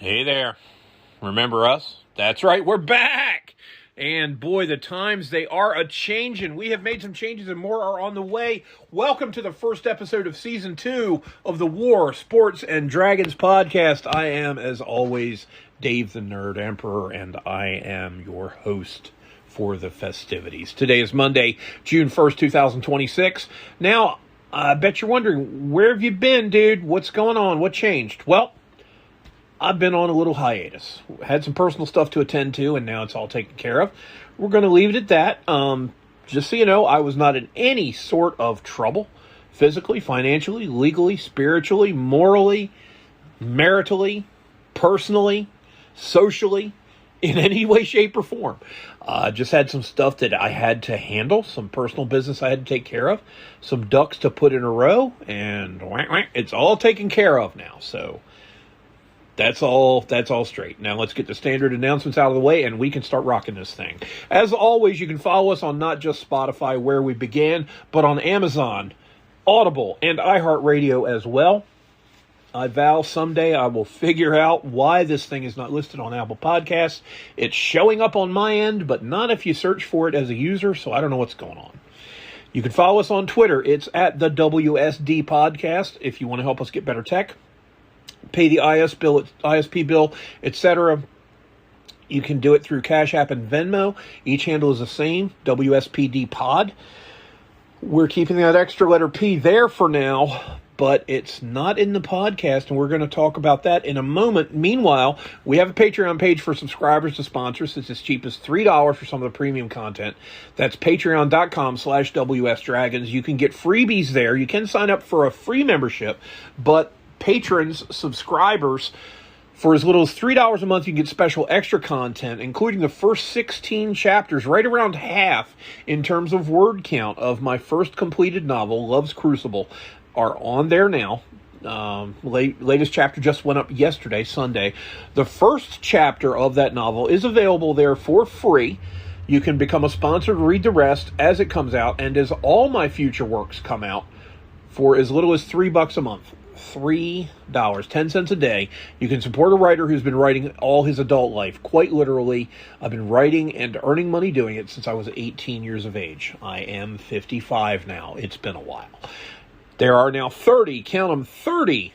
Hey there. Remember us? That's right, we're back! And boy, the times, they are a-changin'. We have made some changes and more are on the way. Welcome to the first episode of Season 2 of the War, Sports, and Dragons podcast. I am, as always, Dave the Nerd Emperor, and I am your host for the festivities. Today is Monday, June 1st, 2026. Now, I bet you're wondering, where have you been, dude? What's going on? What changed? Well, I've been on a little hiatus. Had some personal stuff to attend to, and now it's all taken care of. We're going to leave it at that. Just so you know, I was not in any sort of trouble, physically, financially, legally, spiritually, morally, maritally, personally, socially, in any way, shape, or form. Just had some stuff that I had to handle, some personal business I had to take care of, some ducks to put in a row, and it's all taken care of now. So That's all straight. Now let's get the standard announcements out of the way and we can start rocking this thing. As always, you can follow us on not just Spotify, where we began, but on Amazon, Audible, and iHeartRadio as well. I vow someday I will figure out why this thing is not listed on Apple Podcasts. It's showing up on my end, but not if you search for it as a user, so I don't know what's going on. You can follow us on Twitter. It's at the WSD Podcast if you want to help us get better tech. Pay the ISP bill, etc. You can do it through Cash App and Venmo. Each handle is the same, WSPD Pod. We're keeping that extra letter P there for now, but it's not in the podcast, and we're going to talk about that in a moment. Meanwhile, we have a Patreon page for subscribers to sponsors. It's as cheap as $3 for some of the premium content. That's patreon.com/WSDragons. You can get freebies there. You can sign up for a free membership, but patrons, subscribers, for as little as $3 a month, you can get special extra content, including the first 16 chapters, right around half in terms of word count of my first completed novel, Love's Crucible, are on there now. Latest chapter just went up yesterday, Sunday. The first chapter of that novel is available there for free. You can become a sponsor to read the rest as it comes out, and as all my future works come out, for as little as $3 a month. $3, 10 cents a day. You can support a writer who's been writing all his adult life. Quite literally, I've been writing and earning money doing it since I was 18 years of age. I am 55 now. It's been a while. There are now 30, count them, 30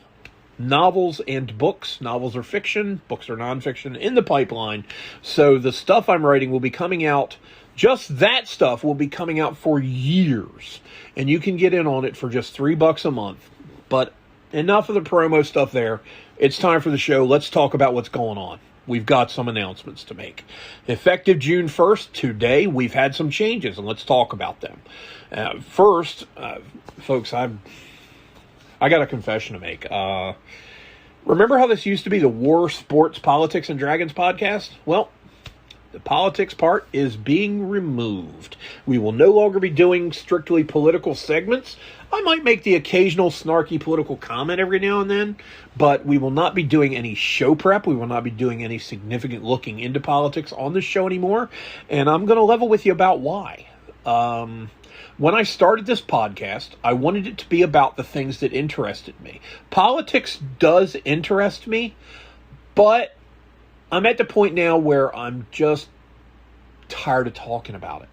novels and books. Novels are fiction, books are nonfiction in the pipeline. So the stuff I'm writing will be coming out, just that stuff will be coming out for years. And you can get in on it for just $3 a month. But enough of the promo stuff there. It's time for the show. Let's talk about what's going on. We've got some announcements to make. Effective June 1st, today, we've had some changes, and let's talk about them. First, folks, I got a confession to make. Remember how this used to be the War, Sports, Politics, and Dragons podcast? Well, the politics part is being removed. We will no longer be doing strictly political segments. I might make the occasional snarky political comment every now and then, but we will not be doing any show prep. We will not be doing any significant looking into politics on this show anymore, and I'm going to level with you about why. When I started this podcast, I wanted it to be about the things that interested me. Politics does interest me, but I'm at the point now where I'm just tired of talking about it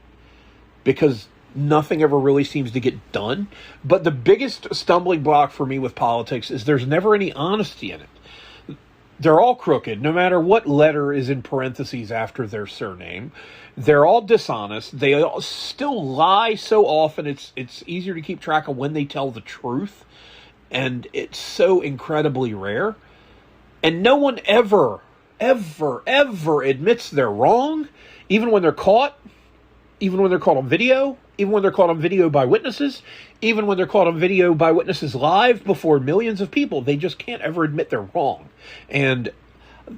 because nothing ever really seems to get done. But the biggest stumbling block for me with politics is there's never any honesty in it. They're all crooked, no matter what letter is in parentheses after their surname. They're all dishonest. They all still lie so often, it's easier to keep track of when they tell the truth. And it's so incredibly rare. And no one ever admits they're wrong, even when they're caught, even when they're caught on video, even when they're caught on video by witnesses, even when they're caught on video by witnesses live before millions of people. They just can't ever admit they're wrong. And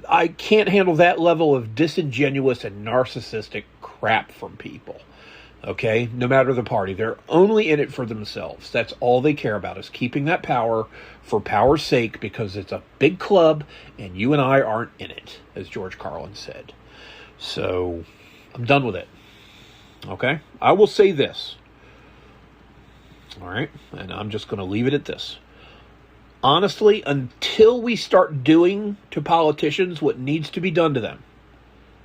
I can't handle that level of disingenuous and narcissistic crap from people. Okay? No matter the party. They're only in it for themselves. That's all they care about, is keeping that power for power's sake, because it's a big club and you and I aren't in it, as George Carlin said. So I'm done with it. Okay? I will say this. All right? And I'm just going to leave it at this. Honestly, until we start doing to politicians what needs to be done to them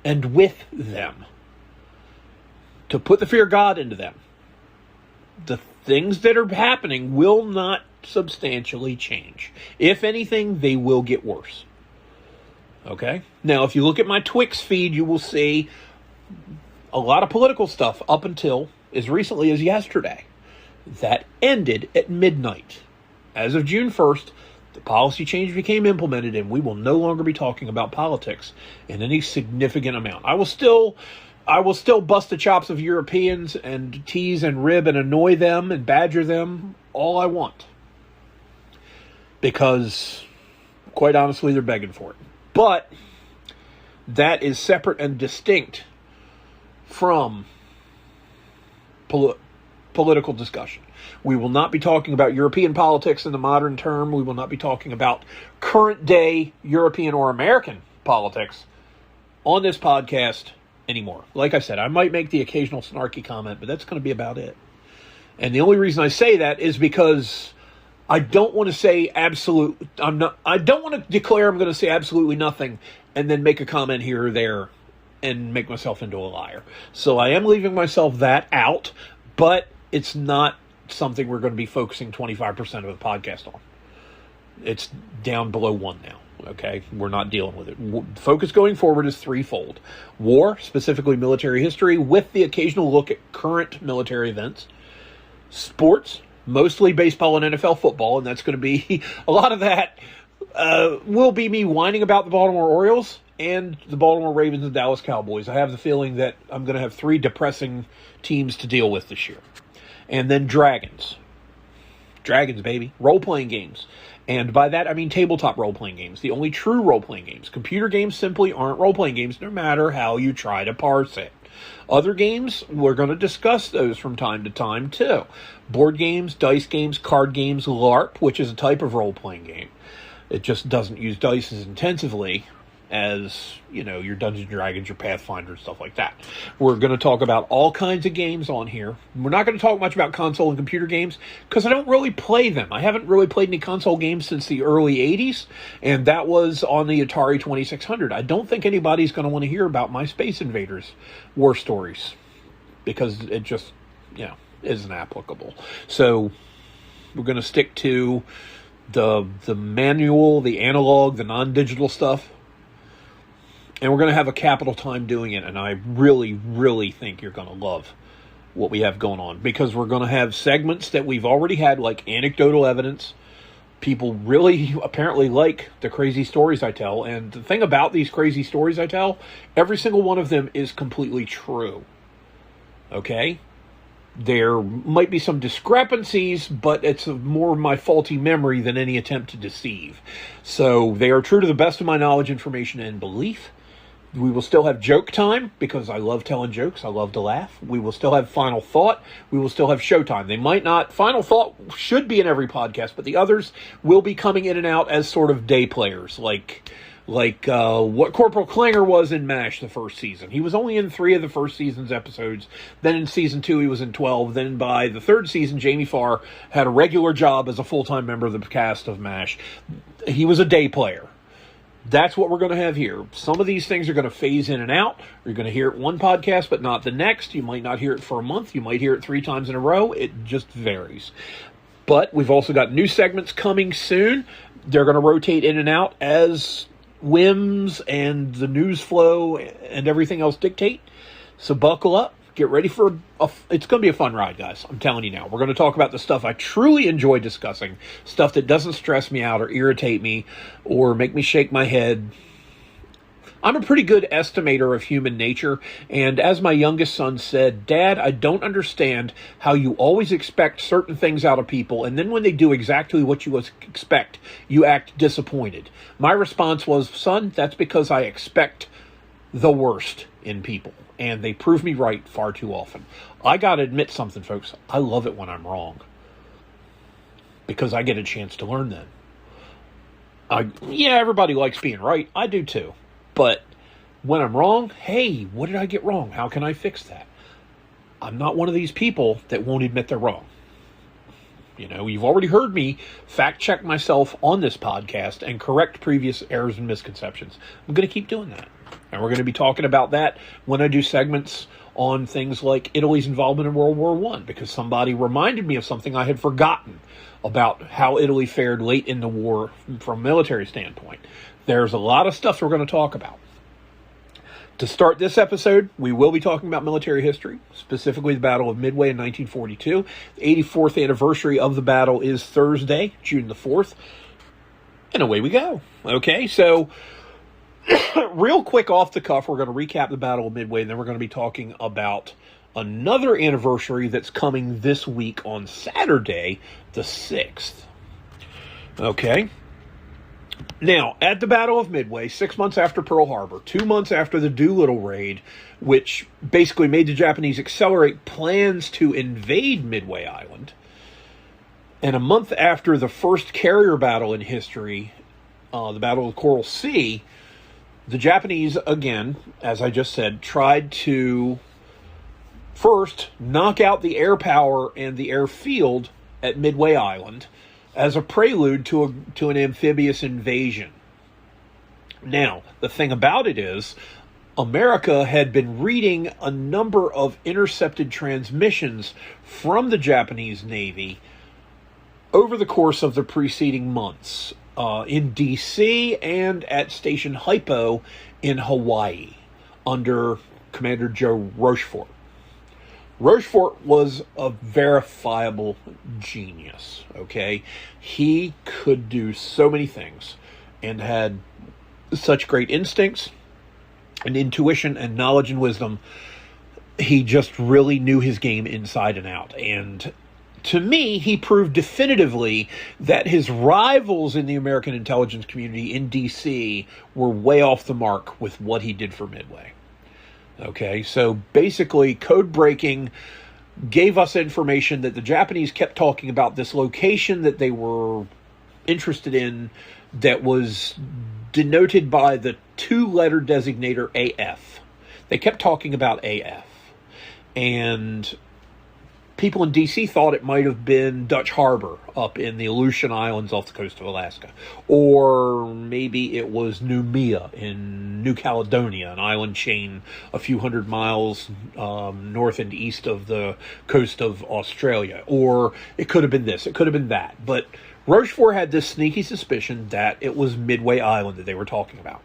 and with them, to put the fear of God into them, the things that are happening will not substantially change. If anything, they will get worse. Okay? Now, if you look at my Twix feed, you will see a lot of political stuff up until as recently as yesterday. That ended at midnight. As of June 1st, the policy change became implemented, and we will no longer be talking about politics in any significant amount. I will still bust the chops of Europeans and tease and rib and annoy them and badger them all I want. Because, quite honestly, they're begging for it. But that is separate and distinct from political discussion. We will not be talking about European politics in the modern term. We will not be talking about current day European or American politics on this podcast anymore. Like I said, I might make the occasional snarky comment, but that's going to be about it. And the only reason I say that is because I don't want to say I don't want to declare I'm going to say absolutely nothing and then make a comment here or there and make myself into a liar. So I am leaving myself that out, but it's not something we're going to be focusing 25% of the podcast on. It's down below 1 now. Okay, we're not dealing with it. Focus going forward is threefold. War, specifically military history, with the occasional look at current military events. Sports, mostly baseball and NFL football, and that's going to be, a lot of that will be me whining about the Baltimore Orioles and the Baltimore Ravens and Dallas Cowboys. I have the feeling that I'm going to have 3 depressing teams to deal with this year. And then dragons. Dragons, baby. Role-playing games. And by that, I mean tabletop role-playing games. The only true role-playing games. Computer games simply aren't role-playing games, no matter how you try to parse it. Other games, we're going to discuss those from time to time, too. Board games, dice games, card games, LARP, which is a type of role-playing game. It just doesn't use dice as intensively as, your Dungeons & Dragons, your Pathfinder, stuff like that. We're going to talk about all kinds of games on here. We're not going to talk much about console and computer games because I don't really play them. I haven't really played any console games since the early 80s, and that was on the Atari 2600. I don't think anybody's going to want to hear about my Space Invaders war stories because it just, isn't applicable. So we're going to stick to the manual, the analog, the non-digital stuff. And we're going to have a capital time doing it, and I really, really think you're going to love what we have going on, because we're going to have segments that we've already had, like anecdotal evidence. People really apparently like the crazy stories I tell, and the thing about these crazy stories I tell, every single one of them is completely true. Okay? There might be some discrepancies, but it's more my faulty memory than any attempt to deceive. So they are true to the best of my knowledge, information, and belief. We will still have joke time, because I love telling jokes. I love to laugh. We will still have final thought. We will still have showtime. They might not. Final thought should be in every podcast, but the others will be coming in and out as sort of day players, like what Corporal Klinger was in MASH the first season. He was only in 3 of the first season's episodes. Then in season 2, he was in 12. Then by the 3rd season, Jamie Farr had a regular job as a full-time member of the cast of MASH. He was a day player. That's what we're going to have here. Some of these things are going to phase in and out. You're going to hear it one podcast, but not the next. You might not hear it for a month. You might hear it 3 times in a row. It just varies. But we've also got new segments coming soon. They're going to rotate in and out as whims and the news flow and everything else dictate. So buckle up. Get ready for it's going to be a fun ride, guys. I'm telling you now. We're going to talk about the stuff I truly enjoy discussing, stuff that doesn't stress me out or irritate me or make me shake my head. I'm a pretty good estimator of human nature, and as my youngest son said, Dad, I don't understand how you always expect certain things out of people, and then when they do exactly what you expect, you act disappointed. My response was, son, that's because I expect the worst in people. And they prove me right far too often. I got to admit something, folks. I love it when I'm wrong. Because I get a chance to learn then. Everybody likes being right. I do too. But when I'm wrong, hey, what did I get wrong? How can I fix that? I'm not one of these people that won't admit they're wrong. You've already heard me fact check myself on this podcast and correct previous errors and misconceptions. I'm going to keep doing that. And we're going to be talking about that when I do segments on things like Italy's involvement in World War I, because somebody reminded me of something I had forgotten about how Italy fared late in the war from a military standpoint. There's a lot of stuff we're going to talk about. To start this episode, we will be talking about military history, specifically the Battle of Midway in 1942. The 84th anniversary of the battle is Thursday, June the 4th. And away we go. Okay, so real quick off the cuff, we're going to recap the Battle of Midway, and then we're going to be talking about another anniversary that's coming this week on Saturday, the 6th. Okay. Now, at the Battle of Midway, 6 months after Pearl Harbor, 2 months after the Doolittle raid, which basically made the Japanese accelerate plans to invade Midway Island, and a month after the first carrier battle in history, the Battle of the Coral Sea, the Japanese, again, as I just said, tried to first knock out the air power and the airfield at Midway Island as a prelude to an amphibious invasion. Now, the thing about it is, America had been reading a number of intercepted transmissions from the Japanese Navy over the course of the preceding months in D.C. and at Station Hypo in Hawaii under Commander Joe Rochefort. Rochefort was a verifiable genius, okay? He could do so many things and had such great instincts and intuition and knowledge and wisdom. He just really knew his game inside and out. And to me, he proved definitively that his rivals in the American intelligence community in D.C. were way off the mark with what he did for Midway. Okay, so basically, code breaking gave us information that the Japanese kept talking about this location that they were interested in that was denoted by the two-letter designator AF. They kept talking about AF. And people in D.C. thought it might have been Dutch Harbor up in the Aleutian Islands off the coast of Alaska. Or maybe it was Noumea in New Caledonia, an island chain a few hundred miles north and east of the coast of Australia. Or it could have been this, it could have been that. But Rochefort had this sneaky suspicion that it was Midway Island that they were talking about.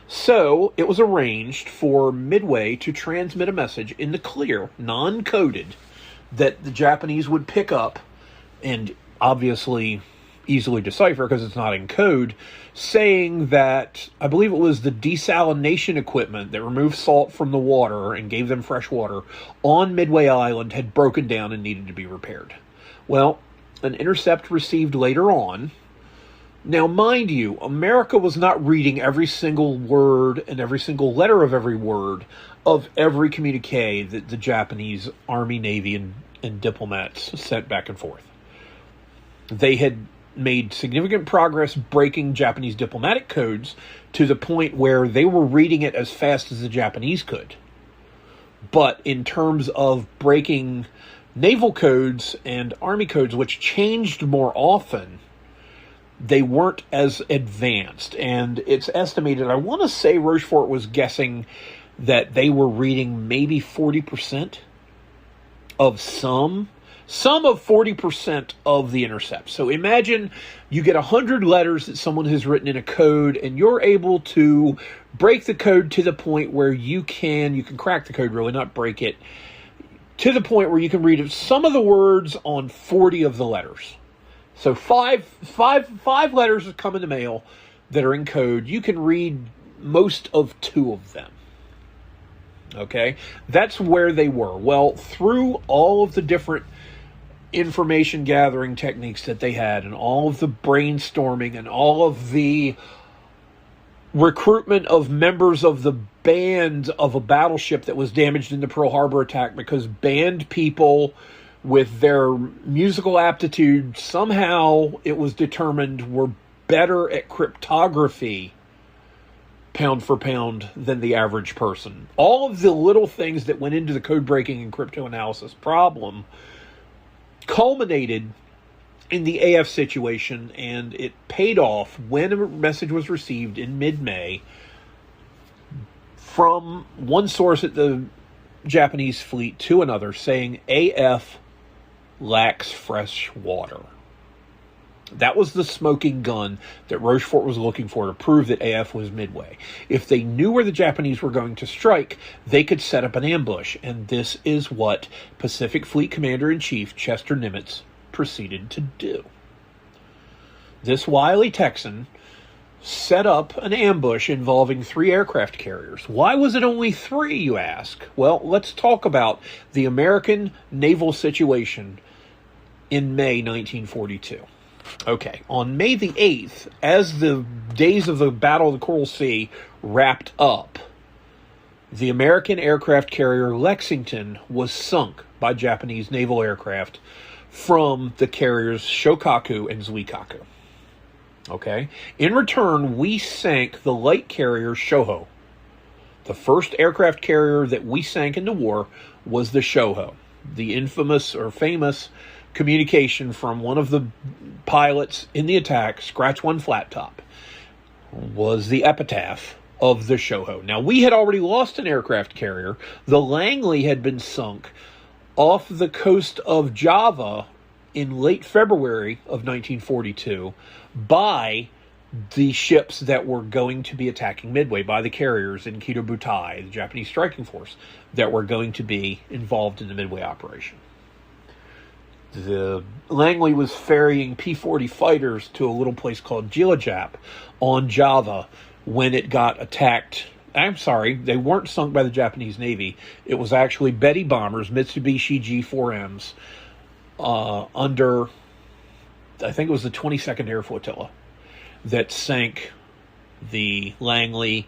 So it was arranged for Midway to transmit a message in the clear, non-coded, that the Japanese would pick up and obviously easily decipher because it's not in code, saying that, I believe it was the desalination equipment that removed salt from the water and gave them fresh water on Midway Island had broken down and needed to be repaired. Well, an intercept received later on. Now, mind you, America was not reading every single word and every single letter of every word of every communique that the Japanese Army, Navy, and diplomats sent back and forth. They had made significant progress breaking Japanese diplomatic codes to the point where they were reading it as fast as the Japanese could. But in terms of breaking naval codes and army codes, which changed more often, they weren't as advanced. And it's estimated, I want to say Rochefort was guessing that they were reading maybe 40% of some of 40% of the intercept. So imagine you get 100 letters that someone has written in a code, and you're able to break the code to the point where you can crack the code, really, not break it, to the point where you can read some of the words on 40 of the letters. So five letters that come in the mail that are in code. You can read most of 2 of them. Okay, that's where they were. Well, through all of the different information gathering techniques that they had, and all of the brainstorming, and all of the recruitment of members of the band of a battleship that was damaged in the Pearl Harbor attack, because band people with their musical aptitude, somehow it was determined, were better at cryptography pound for pound than the average person. All of the little things that went into the code breaking and crypto analysis problem culminated in the AF situation, and it paid off when a message was received in mid-May from one source at the Japanese fleet to another saying AF lacks fresh water. That was the smoking gun that Rochefort was looking for to prove that AF was Midway. If they knew where the Japanese were going to strike, they could set up an ambush, and this is what Pacific Fleet Commander-in-Chief Chester Nimitz proceeded to do. This wily Texan set up an ambush involving 3 aircraft carriers. Why was it only 3, you ask? Well, let's talk about the American naval situation in May 1942. Okay, on May the 8th, as the days of the Battle of the Coral Sea wrapped up, the American aircraft carrier Lexington was sunk by Japanese naval aircraft from the carriers Shokaku and Zuikaku. Okay, in return, we sank the light carrier Shoho. The first aircraft carrier that we sank in the war was the Shoho, the infamous or famous communication from one of the pilots in the attack, Scratch One Flat Top, was the epitaph of the Shoho. Now, we had already lost an aircraft carrier. The Langley had been sunk off the coast of Java in late February of 1942 by the ships that were going to be attacking Midway, by the carriers in Kido Butai, the Japanese striking force, that were going to be involved in the Midway operation. The Langley was ferrying P-40 fighters to a little place called Jilajap on Java when it got attacked. I'm sorry, they weren't sunk by the Japanese Navy. It was actually Betty bombers, Mitsubishi G4Ms, under, I think it was the 22nd Air Flotilla, that sank the Langley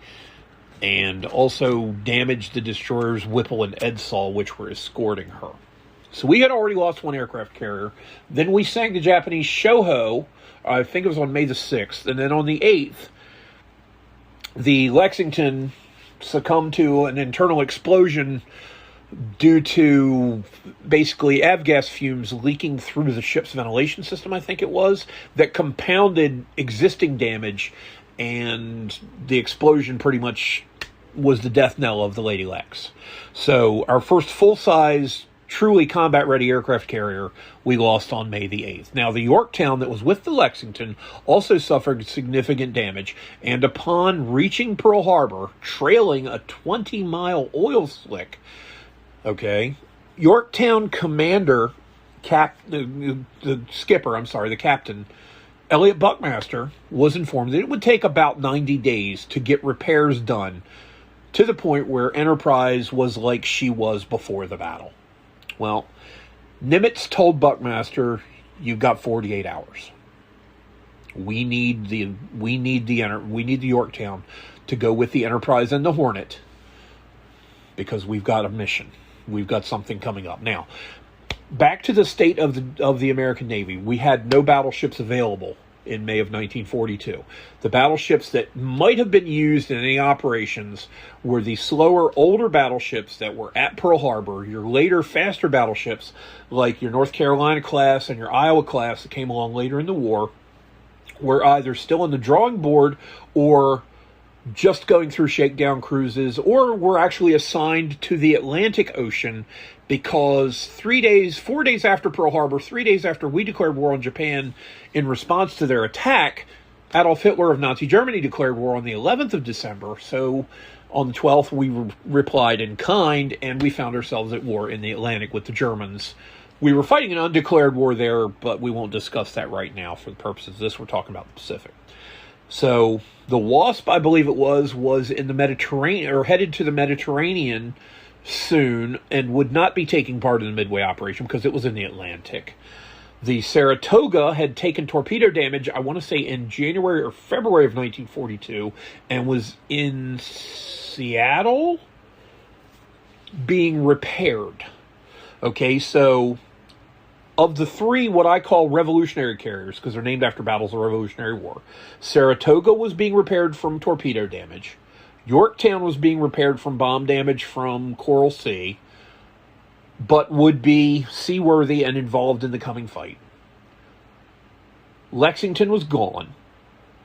and also damaged the destroyers Whipple and Edsall, which were escorting her. So we had already lost one aircraft carrier. Then we sank the Japanese Shoho, I think it was on May the 6th. And then on the 8th, the Lexington succumbed to an internal explosion due to basically avgas fumes leaking through the ship's ventilation system, I think it was, that compounded existing damage, and the explosion pretty much was the death knell of the Lady Lex. So our first full-size, truly combat-ready aircraft carrier we lost on May the 8th. Now, the Yorktown that was with the Lexington also suffered significant damage, and upon reaching Pearl Harbor, trailing a 20-mile oil slick, Yorktown commander, the captain, Elliot Buckmaster, was informed that it would take about 90 days to get repairs done to the point where Enterprise was like she was before the battle. Well, Nimitz told Buckmaster, "You've got 48 hours. We need the Yorktown to go with the Enterprise and the Hornet because we've got a mission. We've got something coming up." Now, back to the state of the American Navy. We had no battleships available in May of 1942. The battleships that might have been used in any operations were the slower, older battleships that were at Pearl Harbor. Your later, faster battleships, like your North Carolina class and your Iowa class that came along later in the war, were either still on the drawing board or just going through shakedown cruises, or were actually assigned to the Atlantic Ocean because 4 days after Pearl Harbor, 3 days after we declared war on Japan in response to their attack, Adolf Hitler of Nazi Germany declared war on the 11th of December. So on the 12th, we replied in kind, and we found ourselves at war in the Atlantic with the Germans. We were fighting an undeclared war there, but we won't discuss that right now for the purposes of this. We're talking about the Pacific. So the Wasp, I believe it was in the Mediterranean, or headed to the Mediterranean soon, and would not be taking part in the Midway operation because it was in the Atlantic. The Saratoga had taken torpedo damage, I want to say in January or February of 1942, and was in Seattle being repaired. So of the 3, what I call revolutionary carriers, because they're named after battles of the Revolutionary War, Saratoga was being repaired from torpedo damage. Yorktown was being repaired from bomb damage from Coral Sea, but would be seaworthy and involved in the coming fight. Lexington was gone.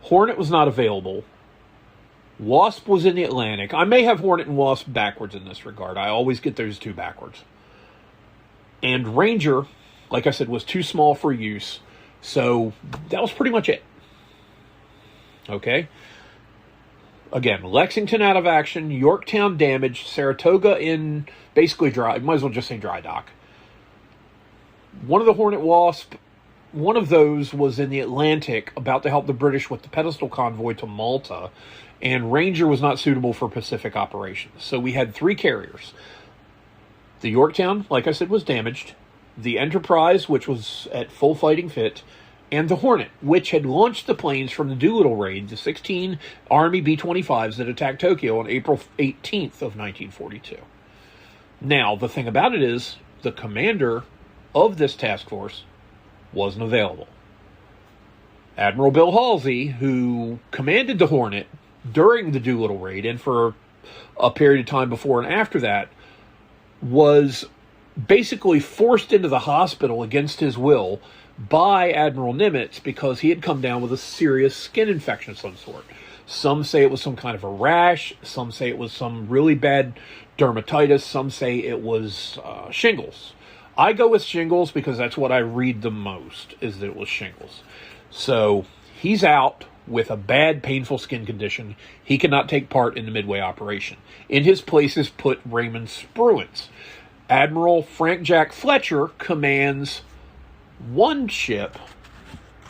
Hornet was not available. Wasp was in the Atlantic. I may have Hornet and Wasp backwards in this regard. I always get those two backwards. And Ranger, like I said, was too small for use. So that was pretty much it. Okay. Again, Lexington out of action, Yorktown damaged, Saratoga in basically dry, might as well just say dry dock. One of the Hornet Wasp, one of those was in the Atlantic about to help the British with the pedestal convoy to Malta, and Ranger was not suitable for Pacific operations. So we had three carriers. The Yorktown, like I said, was damaged. The Enterprise, which was at full fighting fit, and the Hornet, which had launched the planes from the Doolittle raid, the 16 Army B-25s that attacked Tokyo on April 18th of 1942. Now, the thing about it is, the commander of this task force wasn't available. Admiral Bill Halsey, who commanded the Hornet during the Doolittle raid and for a period of time before and after that, was basically forced into the hospital against his will by Admiral Nimitz because he had come down with a serious skin infection of some sort. Some say it was some kind of a rash. Some say it was some really bad dermatitis. Some say it was shingles. I go with shingles because that's what I read the most, is that it was shingles. So he's out with a bad, painful skin condition. He cannot take part in the Midway operation. In his place is put Raymond Spruance. Admiral Frank Jack Fletcher commands one ship,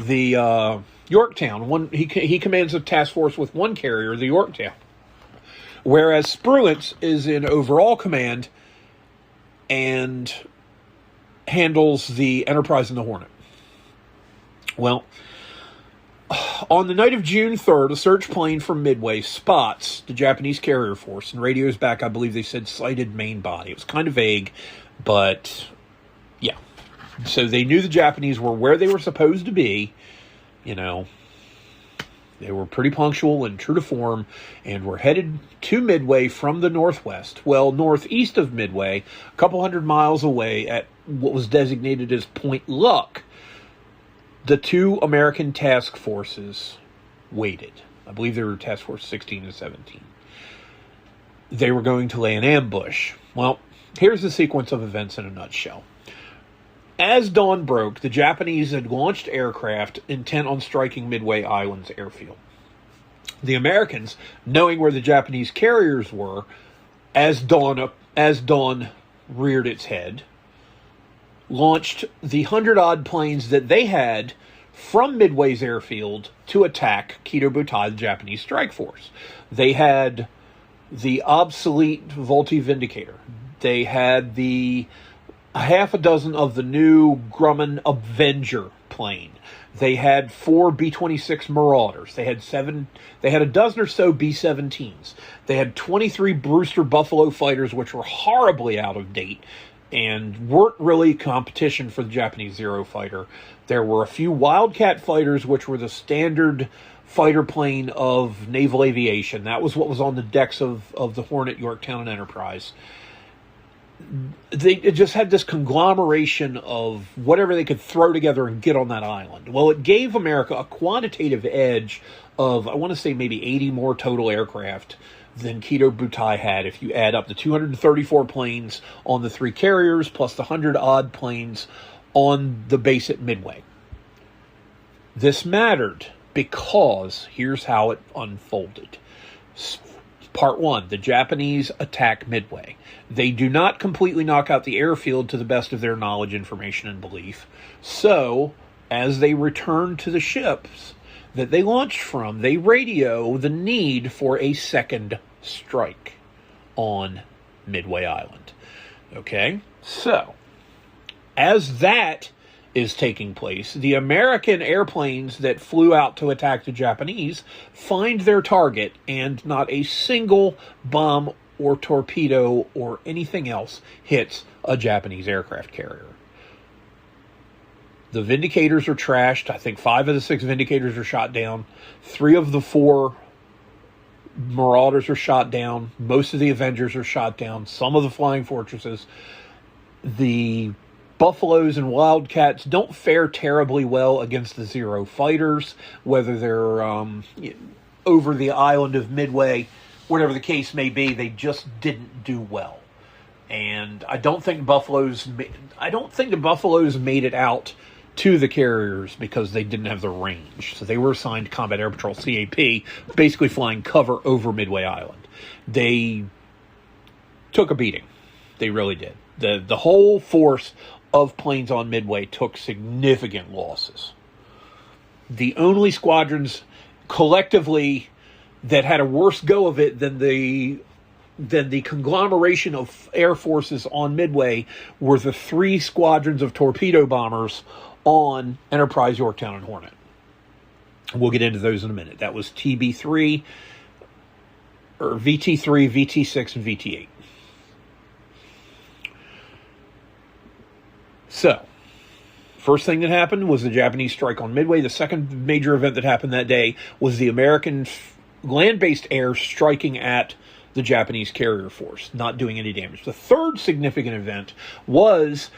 the Yorktown. He commands a task force with one carrier, the Yorktown. Whereas Spruance is in overall command and handles the Enterprise and the Hornet. Well, on the night of June 3rd, a search plane from Midway spots the Japanese carrier force, and radios back, I believe they said sighted main body. It was kind of vague, but yeah. So they knew the Japanese were where they were supposed to be. You know, they were pretty punctual and true to form, and were headed to Midway from the northwest. Well, northeast of Midway, a couple hundred miles away at what was designated as Point Luck, the two American task forces waited. I believe they were Task Force 16 and 17. They were going to lay an ambush. Well, here's the sequence of events in a nutshell. As dawn broke, the Japanese had launched aircraft intent on striking Midway Island's airfield. The Americans, knowing where the Japanese carriers were, as dawn reared its head, launched the 100-odd planes that they had from Midway's airfield to attack Kido-Butai, the Japanese strike force. They had the obsolete Vultee Vindicator. They had the half a dozen of the new Grumman Avenger plane. They had 4 B-26 Marauders. They had a dozen or so B-17s. They had 23 Brewster Buffalo fighters, which were horribly out of date and weren't really competition for the Japanese Zero fighter. There were a few Wildcat fighters, which were the standard fighter plane of naval aviation. That was what was on the decks of the Hornet, Yorktown, and Enterprise. They just had this conglomeration of whatever they could throw together and get on that island. Well, it gave America a quantitative edge of, I want to say, maybe 80 more total aircraft than Kido-Butai had, if you add up the 234 planes on the three carriers plus the 100-odd planes on the base at Midway. This mattered because here's how it unfolded. Part 1, the Japanese attack Midway. They do not completely knock out the airfield to the best of their knowledge, information, and belief. So, as they return to the ships that they launched from, they radio the need for a second strike on Midway Island. Okay? So, as that is taking place, the American airplanes that flew out to attack the Japanese find their target, and not a single bomb or torpedo or anything else hits a Japanese aircraft carrier. The Vindicators are trashed. I think 5 of the 6 Vindicators are shot down. 3 of the 4 Marauders are shot down. Most of the Avengers are shot down. Some of the Flying Fortresses. The Buffaloes and Wildcats don't fare terribly well against the Zero fighters, whether they're over the island of Midway, whatever the case may be. They just didn't do well. And I don't think the Buffaloes made it out to the carriers because they didn't have the range. So they were assigned Combat Air Patrol, CAP, basically flying cover over Midway Island. They took a beating. They really did. The whole force of planes on Midway took significant losses. The only squadrons collectively that had a worse go of it than the conglomeration of air forces on Midway were the 3 squadrons of torpedo bombers on Enterprise, Yorktown, and Hornet. We'll get into those in a minute. That was TB3, or VT3, VT6, and VT8. So, first thing that happened was the Japanese strike on Midway. The second major event that happened that day was the American land-based air striking at the Japanese carrier force, not doing any damage. The third significant event was,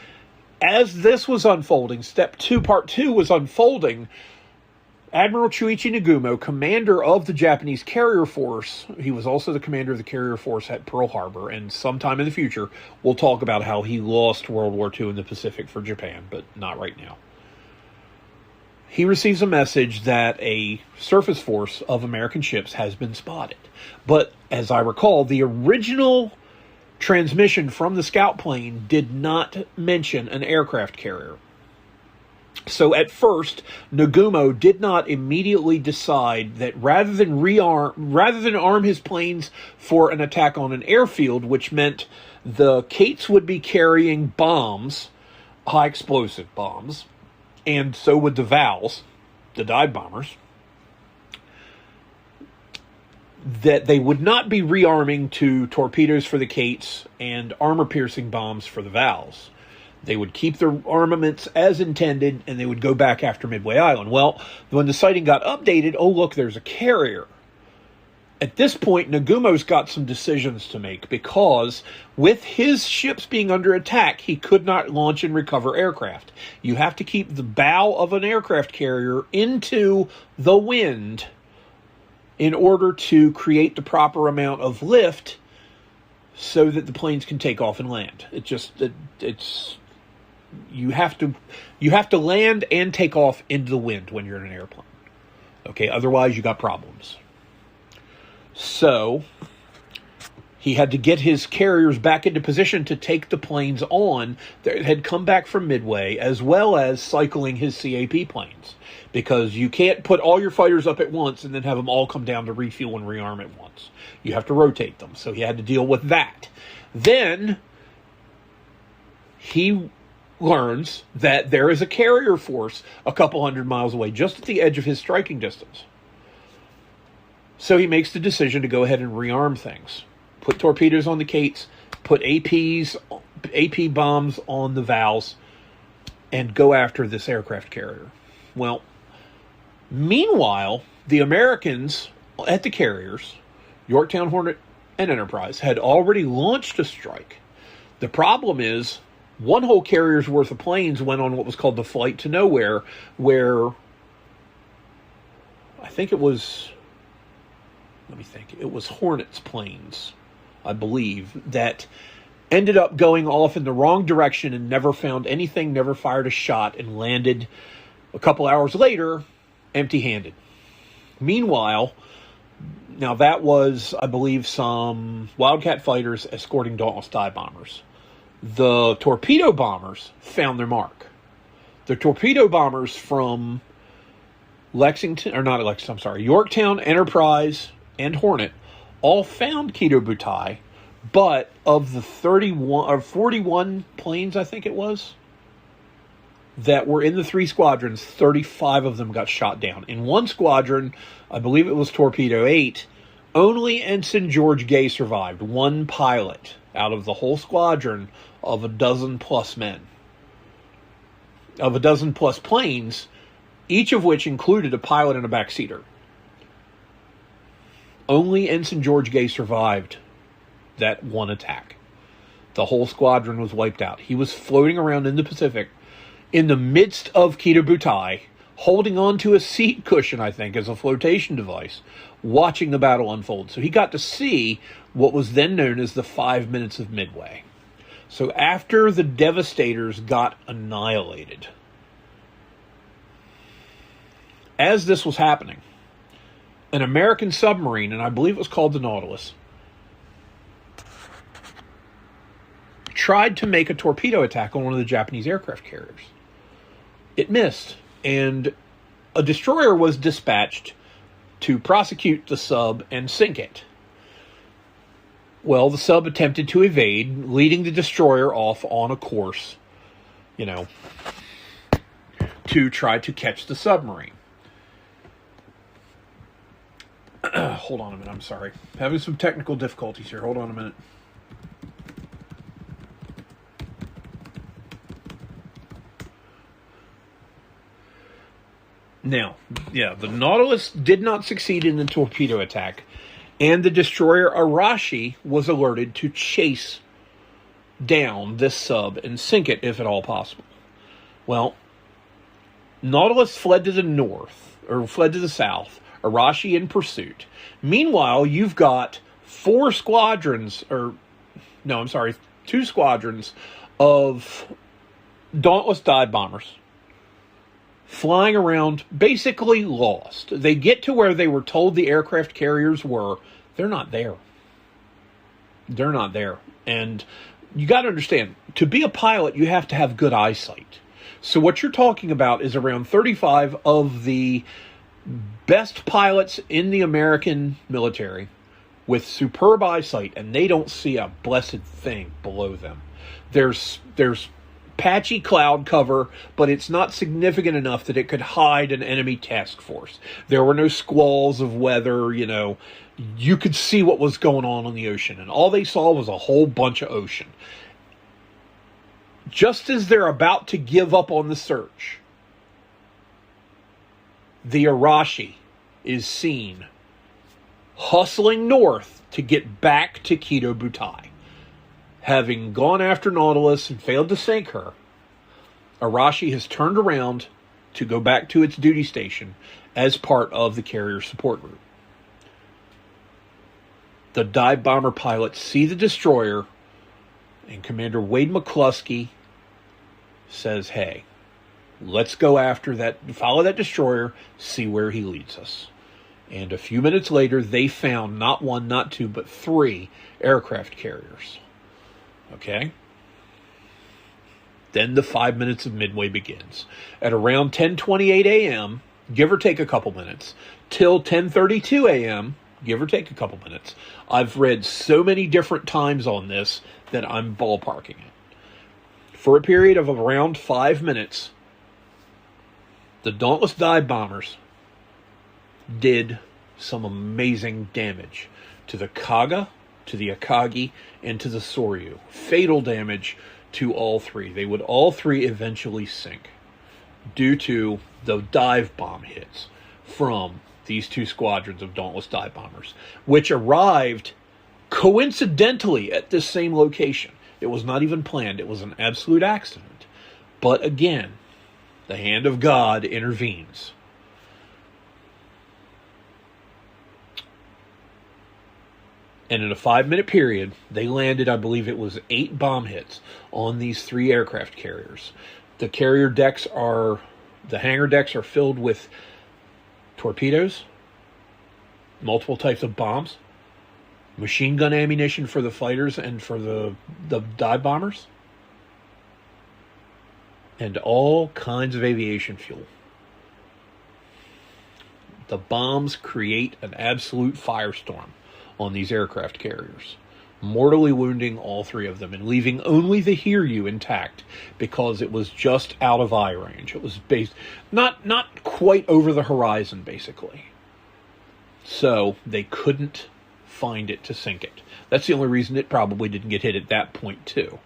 as this was unfolding, Step 2, Part 2 was unfolding, Admiral Chuichi Nagumo, commander of the Japanese carrier force, he was also the commander of the carrier force at Pearl Harbor, and sometime in the future, we'll talk about how he lost World War II in the Pacific for Japan, but not right now. He receives a message that a surface force of American ships has been spotted. But, as I recall, the original transmission from the scout plane did not mention an aircraft carrier. So at first, Nagumo did not immediately decide that rather than arm his planes for an attack on an airfield, which meant the Kates would be carrying bombs, high explosive bombs, and so would the VALs, the dive bombers, that they would not be rearming to torpedoes for the Kates and armor-piercing bombs for the VALs. They would keep their armaments as intended, and they would go back after Midway Island. Well, when the sighting got updated, oh, look, there's a carrier. At this point, Nagumo's got some decisions to make, because with his ships being under attack, he could not launch and recover aircraft. You have to keep the bow of an aircraft carrier into the wind in order to create the proper amount of lift so that the planes can take off and land. You have to land and take off into the wind when you're in an airplane. Okay, otherwise you got problems. So he had to get his carriers back into position to take the planes on that had come back from Midway, as well as cycling his CAP planes, because you can't put all your fighters up at once and then have them all come down to refuel and rearm at once. You have to rotate them. So he had to deal with that. Then he learns that there is a carrier force a couple hundred miles away, just at the edge of his striking distance. So he makes the decision to go ahead and rearm things. Put torpedoes on the Kates, put AP bombs on the VALs, and go after this aircraft carrier. Well, meanwhile, the Americans at the carriers, Yorktown, Hornet, and Enterprise, had already launched a strike. The problem is, one whole carrier's worth of planes went on what was called the Flight to Nowhere, where I think it was, it was Hornet's planes, I believe, that ended up going off in the wrong direction and never found anything, never fired a shot, and landed a couple hours later empty-handed. Meanwhile, now that was, I believe, some Wildcat fighters escorting Dauntless dive bombers. The torpedo bombers found their mark. The torpedo bombers from Yorktown, Enterprise, and Hornet all found Kido Butai, but of the 31 or 41 planes, I think it was, that were in the 3 squadrons, 35 of them got shot down. In one squadron, I believe it was Torpedo 8, only Ensign George Gay survived, one pilot out of the whole squadron of a dozen plus men. Of a dozen plus planes, each of which included a pilot and a backseater. Only Ensign George Gay survived that one attack. The whole squadron was wiped out. He was floating around in the Pacific in the midst of Kido Butai, holding on to a seat cushion, I think, as a flotation device, watching the battle unfold. So he got to see what was then known as the 5 minutes of Midway. So after the Devastators got annihilated, as this was happening, an American submarine, and I believe it was called the Nautilus, tried to make a torpedo attack on one of the Japanese aircraft carriers. It missed, and a destroyer was dispatched to prosecute the sub and sink it. Well, the sub attempted to evade, leading the destroyer off on a course, to try to catch the submarine. Hold on a minute, I'm sorry. Having some technical difficulties here. Hold on a minute. Now, the Nautilus did not succeed in the torpedo attack, and the destroyer Arashi was alerted to chase down this sub and sink it if at all possible. Well, Nautilus fled to the north, or fled to the south, Arashi in pursuit. Meanwhile, you've got 2 squadrons of Dauntless dive bombers flying around, basically lost. They get to where they were told the aircraft carriers were. They're not there. They're not there. And you got to understand, to be a pilot, you have to have good eyesight. So what you're talking about is around 35 of the best pilots in the American military with superb eyesight, and they don't see a blessed thing below them. There's patchy cloud cover, but it's not significant enough that it could hide an enemy task force. There were no squalls of weather, You could see what was going on the ocean, and all they saw was a whole bunch of ocean. Just as they're about to give up on the search, the Arashi is seen hustling north to get back to Kido Butai. Having gone after Nautilus and failed to sink her, Arashi has turned around to go back to its duty station as part of the carrier support route. The dive bomber pilots see the destroyer, and Commander Wade McCluskey says, hey, let's go after that, follow that destroyer, see where he leads us. And a few minutes later, they found not 1, not 2, but 3 aircraft carriers. Okay? Then the 5 minutes of Midway begins. At around 10:28 a.m., give or take a couple minutes, till 10:32 a.m., give or take a couple minutes. I've read so many different times on this that I'm ballparking it. For a period of around 5 minutes, the Dauntless dive bombers did some amazing damage to the Kaga, to the Akagi, and to the Soryu. Fatal damage to all 3. They would all 3 eventually sink due to the dive bomb hits from these 2 squadrons of Dauntless dive bombers, which arrived coincidentally at this same location. It was not even planned. It was an absolute accident. But again, the hand of God intervenes. And in a 5-minute period, they landed, I believe it was 8 bomb hits on these 3 aircraft carriers. The hangar decks are filled with torpedoes, multiple types of bombs, machine gun ammunition for the fighters and for the dive bombers, and all kinds of aviation fuel. The bombs create an absolute firestorm on these aircraft carriers, mortally wounding all 3 of them and leaving only the Hiryu intact because it was just out of eye range. It was not quite over the horizon, basically. So they couldn't find it to sink it. That's the only reason it probably didn't get hit at that point, too.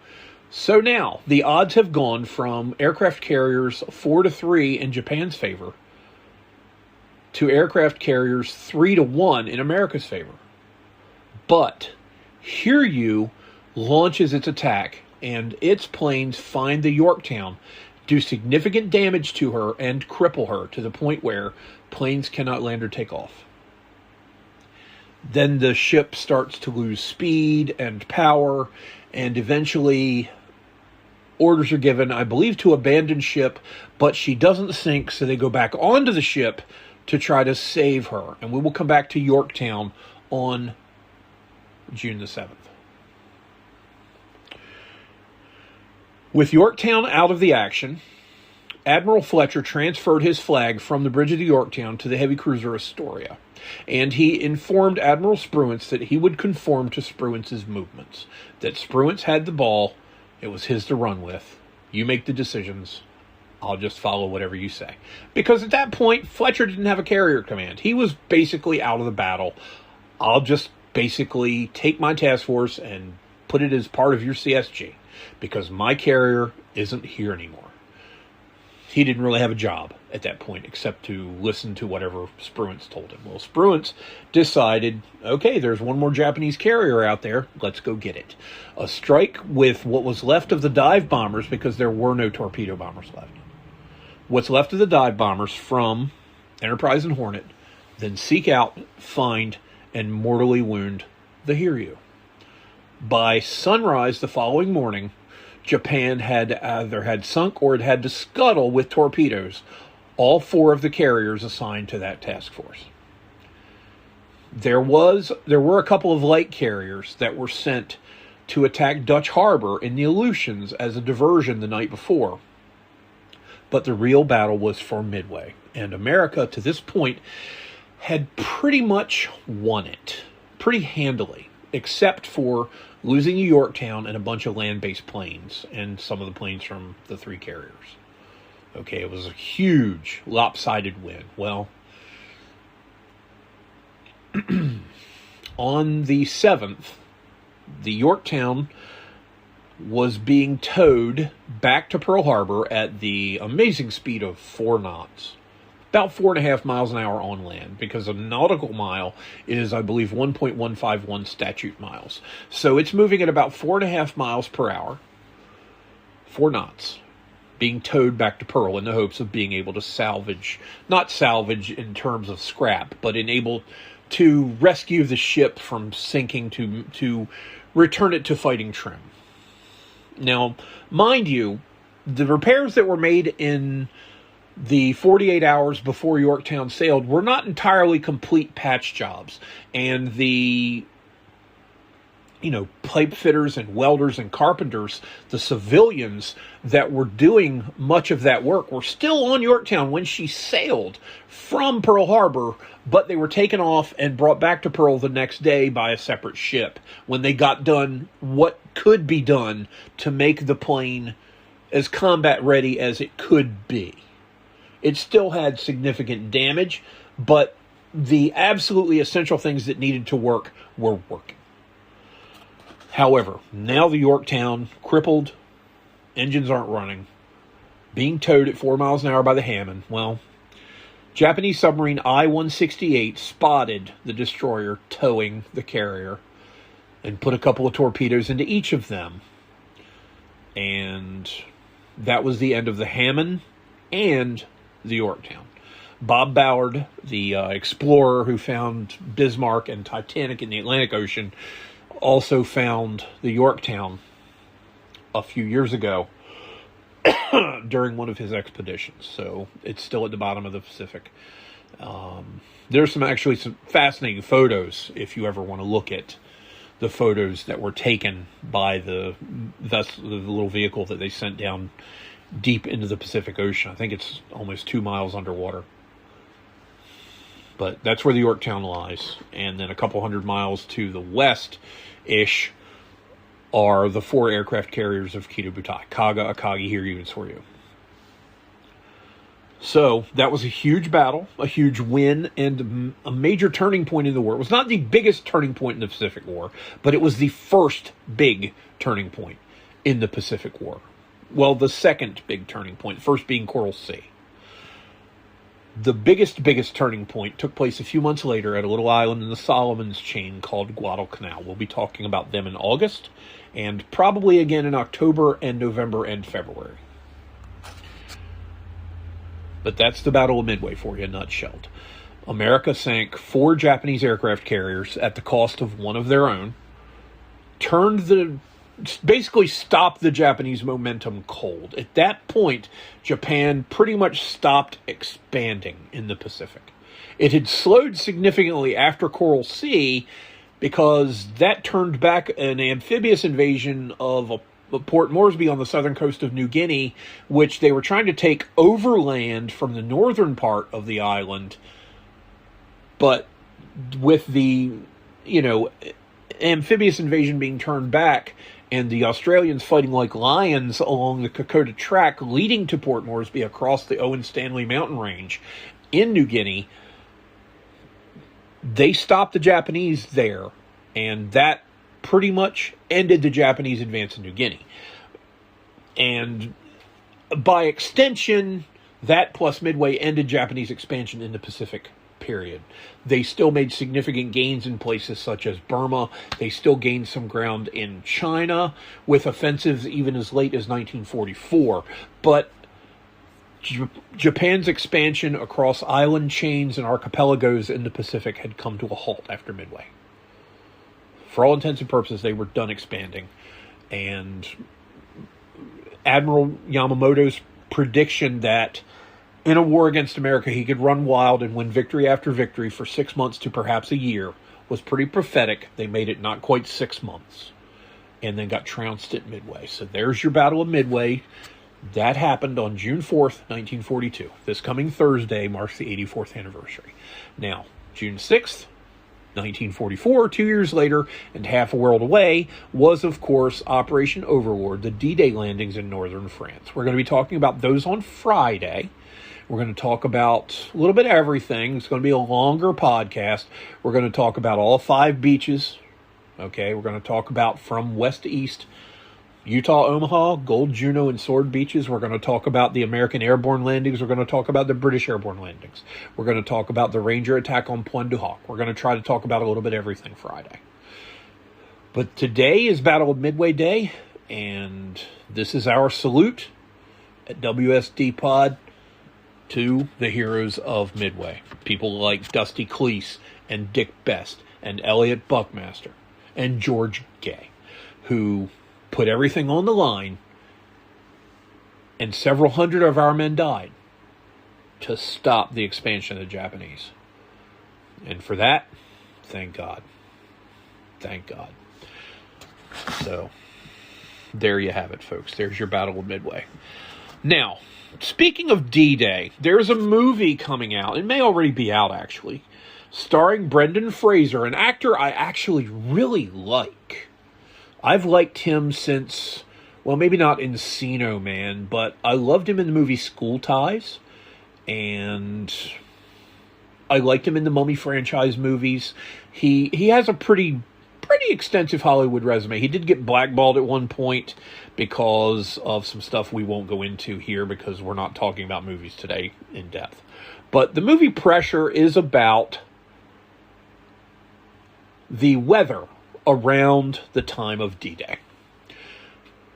So now the odds have gone from aircraft carriers 4-3 in Japan's favor to aircraft carriers 3-1 in America's favor. But Hiryu launches its attack, and its planes find the Yorktown, do significant damage to her, and cripple her to the point where planes cannot land or take off. Then the ship starts to lose speed and power, and eventually orders are given, I believe, to abandon ship, but she doesn't sink, so they go back onto the ship to try to save her. And we will come back to Yorktown on June the 7th. With Yorktown out of the action, Admiral Fletcher transferred his flag from the bridge of the Yorktown to the heavy cruiser Astoria, and he informed Admiral Spruance that he would conform to Spruance's movements, that Spruance had the ball, it was his to run with. You make the decisions, I'll just follow whatever you say. Because at that point, Fletcher didn't have a carrier command. He was basically out of the battle. I'll just basically take my task force and put it as part of your CSG, because my carrier isn't here anymore. He didn't really have a job at that point except to listen to whatever Spruance told him. Well, Spruance decided, okay, there's one more Japanese carrier out there. Let's go get it. A strike with what was left of the dive bombers, because there were no torpedo bombers left. What's left of the dive bombers from Enterprise and Hornet, then seek out, find, and mortally wound the Hiryu. By sunrise the following morning, Japan had either had sunk or it had to scuttle with torpedoes all four of the carriers assigned to that task force. There were a couple of light carriers that were sent to attack Dutch Harbor in the Aleutians as a diversion the night before. But the real battle was for Midway, and America to this point had pretty much won it, pretty handily, except for losing Yorktown and a bunch of land-based planes, and some of the planes from the three carriers. Okay, it was a huge, lopsided win. Well, on the 7th, the Yorktown was being towed back to Pearl Harbor at the amazing speed of 4 knots. About 4.5 miles an hour on land, because a nautical mile is, I believe, 1.151 statute miles. So it's moving at about 4.5 miles per hour, 4 knots, being towed back to Pearl in the hopes of being able to salvage, not salvage in terms of scrap, but able to rescue the ship from sinking to return it to fighting trim. Now, mind you, the repairs that were made in the 48 hours before Yorktown sailed were not entirely complete patch jobs. And the, pipe fitters and welders and carpenters, the civilians that were doing much of that work, were still on Yorktown when she sailed from Pearl Harbor, but they were taken off and brought back to Pearl the next day by a separate ship when they got done what could be done to make the plane as combat ready as it could be. It still had significant damage, but the absolutely essential things that needed to work were working. However, now the Yorktown, crippled, engines aren't running, being towed at 4 miles an hour by the Hammond, well, Japanese submarine I-168 spotted the destroyer towing the carrier and put a couple of torpedoes into each of them. And that was the end of the Hammond and the Yorktown. Bob Ballard, the explorer who found Bismarck and Titanic in the Atlantic Ocean, also found the Yorktown a few years ago during one of his expeditions. So it's still at the bottom of the Pacific. There's some fascinating photos if you ever want to look at the photos that were taken by the little vehicle that they sent down deep into the Pacific Ocean. I think it's almost 2 miles underwater. But that's where the Yorktown lies. And then a couple hundred miles to the west-ish are the 4 aircraft carriers of Kido Butai: Kaga, Akagi, Hiryu, and Soryu. So that was a huge battle, a huge win, and a major turning point in the war. It was not the biggest turning point in the Pacific War, but it was the first big turning point in the Pacific War. Well, the second big turning point, first being Coral Sea. The biggest turning point took place a few months later at a little island in the Solomons chain called Guadalcanal. We'll be talking about them in August, and probably again in October and November and February. But that's the Battle of Midway for you, nutshelled. America sank 4 Japanese aircraft carriers at the cost of one of their own, basically stopped the Japanese momentum cold. At that point, Japan pretty much stopped expanding in the Pacific. It had slowed significantly after Coral Sea because that turned back an amphibious invasion of Port Moresby on the southern coast of New Guinea, which they were trying to take overland from the northern part of the island. But with the, amphibious invasion being turned back and the Australians fighting like lions along the Kokoda Track leading to Port Moresby across the Owen Stanley mountain range in New Guinea, they stopped the Japanese there, and that pretty much ended the Japanese advance in New Guinea. And by extension, that plus Midway ended Japanese expansion in the Pacific, period. They still made significant gains in places such as Burma. They still gained some ground in China with offensives even as late as 1944. But Japan's expansion across island chains and archipelagos in the Pacific had come to a halt after Midway. For all intents and purposes, they were done expanding. And Admiral Yamamoto's prediction that in a war against America, he could run wild and win victory after victory for 6 months to perhaps a year was pretty prophetic. They made it not quite 6 months and then got trounced at Midway. So there's your Battle of Midway. That happened on June 4th, 1942. This coming Thursday marks the 84th anniversary. Now, June 6th, 1944, 2 years later, and half a world away, was, of course, Operation Overlord, the D-Day landings in northern France. We're going to be talking about those on Friday. We're going to talk about a little bit of everything. It's going to be a longer podcast. We're going to talk about all 5 beaches. Okay, we're going to talk about from west to east, Utah, Omaha, Gold, Juno, and Sword beaches. We're going to talk about the American airborne landings. We're going to talk about the British airborne landings. We're going to talk about the Ranger attack on Pointe du Hoc. We're going to try to talk about a little bit of everything Friday. But today is Battle of Midway Day, and this is our salute at WSD Pod to the heroes of Midway. People like Dusty Cleese and Dick Best and Elliot Buckmaster and George Gay, who put everything on the line, and several hundred of our men died to stop the expansion of the Japanese. And for that, thank God. Thank God. So, there you have it, folks. There's your Battle of Midway. Now, speaking of D-Day, there's a movie coming out. It may already be out, actually, starring Brendan Fraser, an actor I actually really like. I've liked him since, well, maybe not Encino Man, but I loved him in the movie School Ties, and I liked him in the Mummy franchise movies. He has a pretty extensive Hollywood resume. He did get blackballed at one point because of some stuff we won't go into here because we're not talking about movies today in depth. But the movie Pressure is about the weather around the time of D-Day.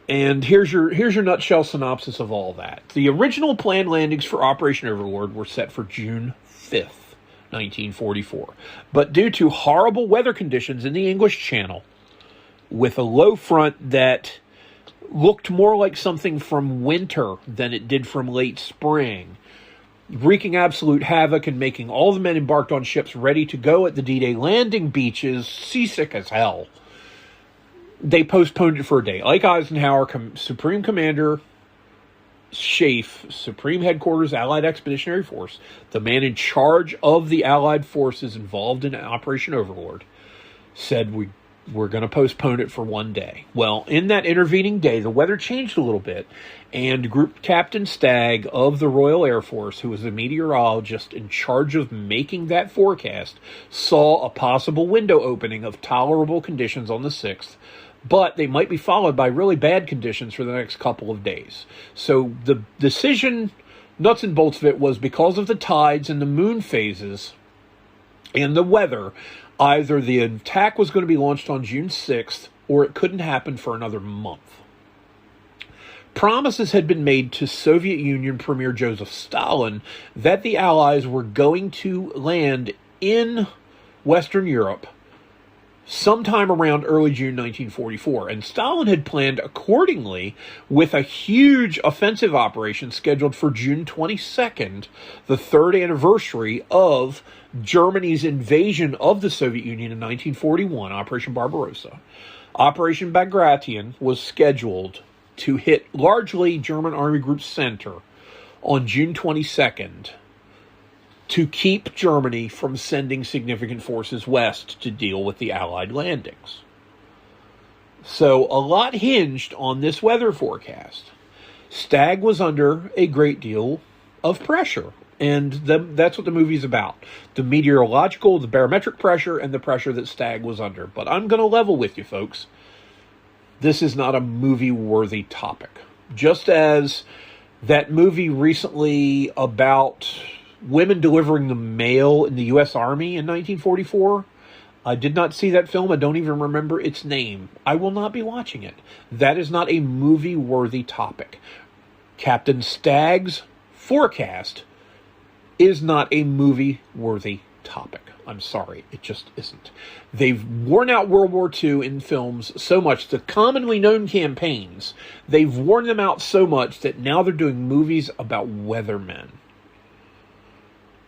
And here's your nutshell synopsis of all that. The original planned landings for Operation Overlord were set for June 5th, 1944. But due to horrible weather conditions in the English Channel, with a low front that looked more like something from winter than it did from late spring, wreaking absolute havoc and making all the men embarked on ships ready to go at the D-Day landing beaches seasick as hell, they postponed it for a day. Ike Eisenhower, Supreme Commander SHAEF, Supreme Headquarters Allied Expeditionary Force, the man in charge of the Allied forces involved in Operation Overlord, said we're going to postpone it for one day. Well, in that intervening day, the weather changed a little bit, and Group Captain Stagg of the Royal Air Force, who was a meteorologist in charge of making that forecast, saw a possible window opening of tolerable conditions on the 6th, but they might be followed by really bad conditions for the next couple of days. So the decision nuts and bolts of it was because of the tides and the moon phases and the weather, either the attack was going to be launched on June 6th or it couldn't happen for another month. Promises had been made to Soviet Union Premier Joseph Stalin that the Allies were going to land in Western Europe sometime around early June 1944, and Stalin had planned accordingly with a huge offensive operation scheduled for June 22nd, the third anniversary of Germany's invasion of the Soviet Union in 1941, Operation Barbarossa. Operation Bagration was scheduled to hit largely German Army Group Center on June 22nd, to keep Germany from sending significant forces west to deal with the Allied landings. So a lot hinged on this weather forecast. Stagg was under a great deal of pressure, and that's what the movie's about. The meteorological, the barometric pressure, and the pressure that Stagg was under. But I'm going to level with you, folks. This is not a movie-worthy topic. Just as that movie recently about women delivering the mail in the U.S. Army in 1944. I did not see that film. I don't even remember its name. I will not be watching it. That is not a movie-worthy topic. Captain Stagg's forecast is not a movie-worthy topic. I'm sorry. It just isn't. They've worn out World War II in films so much, the commonly known campaigns, they've worn them out so much that now they're doing movies about weathermen.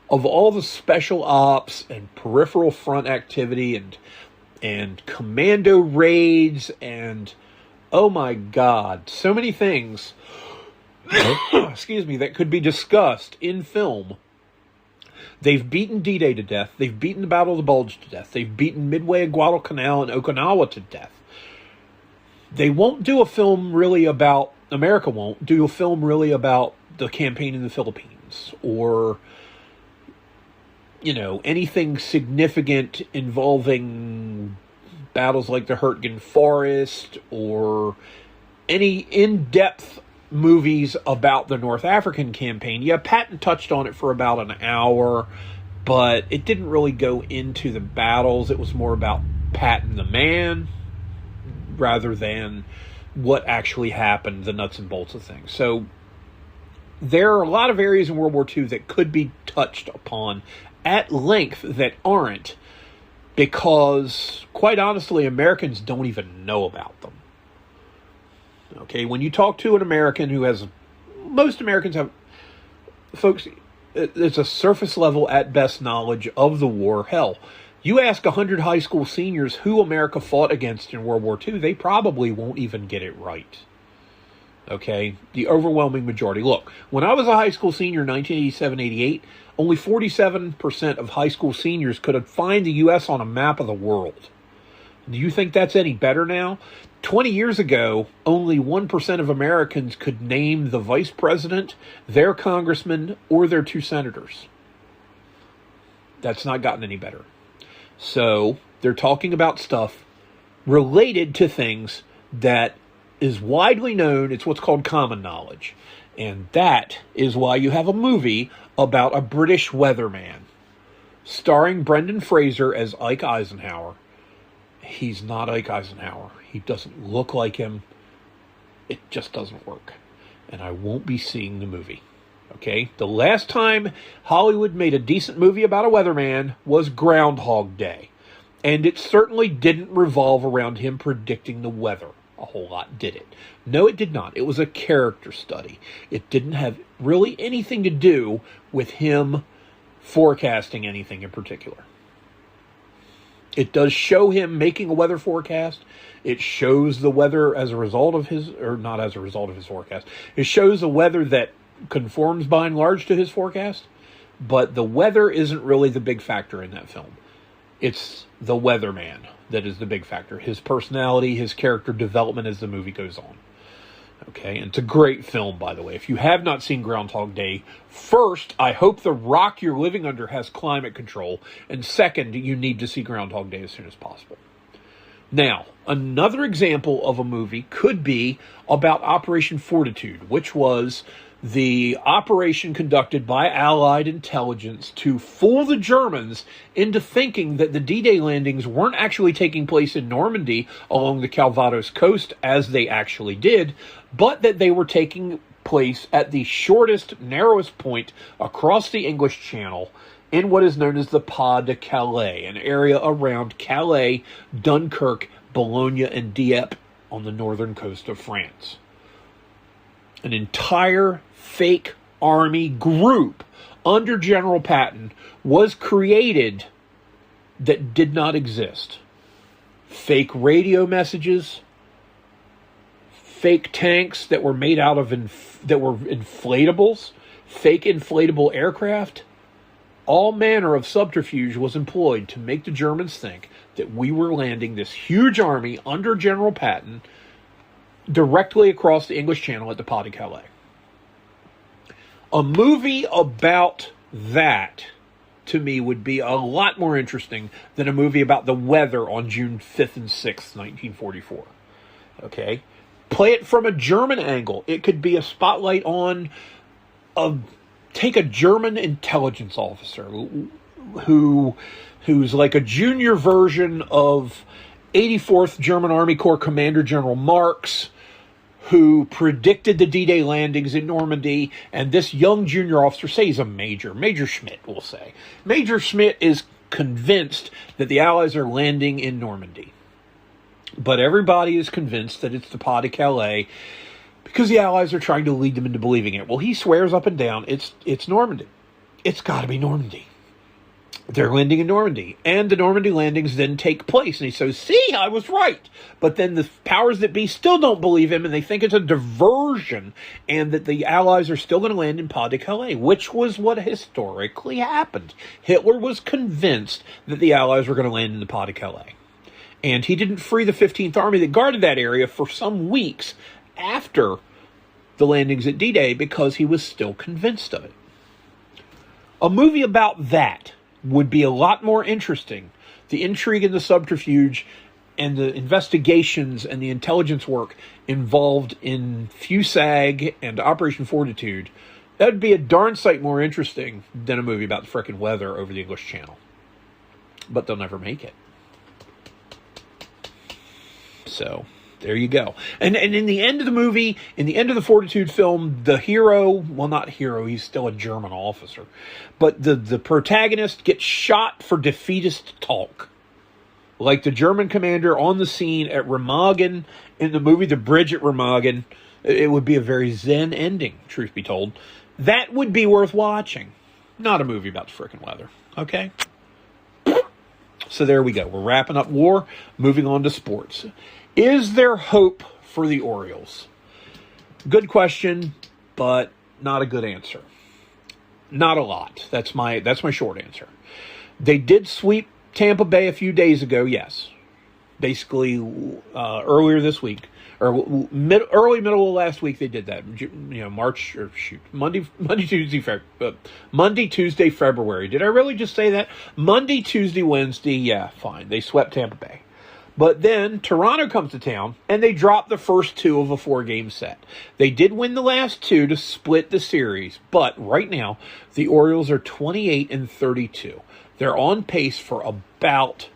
Of all the special ops and peripheral front activity and commando raids and, oh my God, so many things, excuse me, that could be discussed in film. They've beaten D-Day to death. They've beaten the Battle of the Bulge to death. They've beaten Midway, Guadalcanal, and Okinawa to death. They won't do a film really about, America won't do a film really about the campaign in the Philippines or, you know, anything significant involving battles like the Hurtgen Forest or any in-depth movies about the North African campaign. Yeah, Patton touched on it for about an hour, but it didn't really go into the battles. It was more about Patton the man rather than what actually happened, the nuts and bolts of things. So there are a lot of areas in World War II that could be touched upon at length that aren't, because, quite honestly, Americans don't even know about them. Okay, when you talk to an American who has, most Americans have, folks, it's a surface level at best knowledge of the war. Hell, you ask 100 high school seniors who America fought against in World War II, they probably won't even get it right. Okay, the overwhelming majority. Look, when I was a high school senior in 1987-88, only 47% of high school seniors could find the U.S. on a map of the world. Do you think that's any better now? 20 years ago, only 1% of Americans could name the vice president, their congressman, or their 2 senators. That's not gotten any better. So, they're talking about stuff related to things that is widely known. It's what's called common knowledge. And that is why you have a movie about a British weatherman starring Brendan Fraser as Ike Eisenhower. He's not Ike Eisenhower. He doesn't look like him. It just doesn't work. And I won't be seeing the movie. Okay? The last time Hollywood made a decent movie about a weatherman was Groundhog Day. And it certainly didn't revolve around him predicting the weather a whole lot, did it? No, it did not. It was a character study. It didn't have really anything to do with him forecasting anything in particular. It does show him making a weather forecast. It shows the weather as a result of his, or not as a result of his forecast. It shows the weather that conforms by and large to his forecast. But the weather isn't really the big factor in that film. It's the weatherman that is the big factor. His personality, his character development as the movie goes on. Okay, and it's a great film, by the way. If you have not seen Groundhog Day, first, I hope the rock you're living under has climate control. And second, you need to see Groundhog Day as soon as possible. Now, another example of a movie could be about Operation Fortitude, which was the operation conducted by Allied intelligence to fool the Germans into thinking that the D-Day landings weren't actually taking place in Normandy along the Calvados coast, as they actually did, but that they were taking place at the shortest, narrowest point across the English Channel in what is known as the Pas de Calais, an area around Calais, Dunkirk, Boulogne, and Dieppe on the northern coast of France. An entire fake army group under General Patton was created that did not exist. Fake radio messages, fake tanks that were made out of that were inflatables, fake inflatable aircraft. All manner of subterfuge was employed to make the Germans think that we were landing this huge army under General Patton directly across the English Channel at the Pas de Calais. A movie about that, to me, would be a lot more interesting than a movie about the weather on June 5th and 6th, 1944. Okay? Play it from a German angle. It could be a spotlight on take a German intelligence officer who's like a junior version of 84th German Army Corps Commander General Marx, who predicted the D-Day landings in Normandy, and this young junior officer, say he's a Major Schmidt, we'll say. Major Schmidt is convinced that the Allies are landing in Normandy. But everybody is convinced that it's the Pas de Calais because the Allies are trying to lead them into believing it. Well, he swears up and down, it's Normandy. It's got to be Normandy. They're landing in Normandy, and the Normandy landings then take place. And he says, see, I was right. But then the powers that be still don't believe him, and they think it's a diversion, and that the Allies are still going to land in Pas de Calais, which was what historically happened. Hitler was convinced that the Allies were going to land in the Pas de Calais. And he didn't free the 15th Army that guarded that area for some weeks after the landings at D-Day because he was still convinced of it. A movie about that would be a lot more interesting. The intrigue and the subterfuge and the investigations and the intelligence work involved in FUSAG and Operation Fortitude, that would be a darn sight more interesting than a movie about the frickin' weather over the English Channel. But they'll never make it. So, there you go. And in the end of the movie, in the end of the Fortitude film, the hero, well, not hero, he's still a German officer, but the protagonist gets shot for defeatist talk. Like the German commander on the scene at Remagen in the movie The Bridge at Remagen. It would be a very zen ending, truth be told. That would be worth watching. Not a movie about the frickin' weather. Okay? So there we go. We're wrapping up war, moving on to sports. Is there hope for the Orioles? Good question, but not a good answer. Not a lot. That's my short answer. They did sweep Tampa Bay a few days ago, yes. Basically, earlier this week, or early middle of last week, they did that. Monday, Tuesday, February. Did I really just say that? Monday, Tuesday, Wednesday, yeah, fine. They swept Tampa Bay. But then Toronto comes to town, and they drop the first two of a 4-game set. They did win the last two to split the series, but right now, the Orioles are 28-32. They're on pace for about,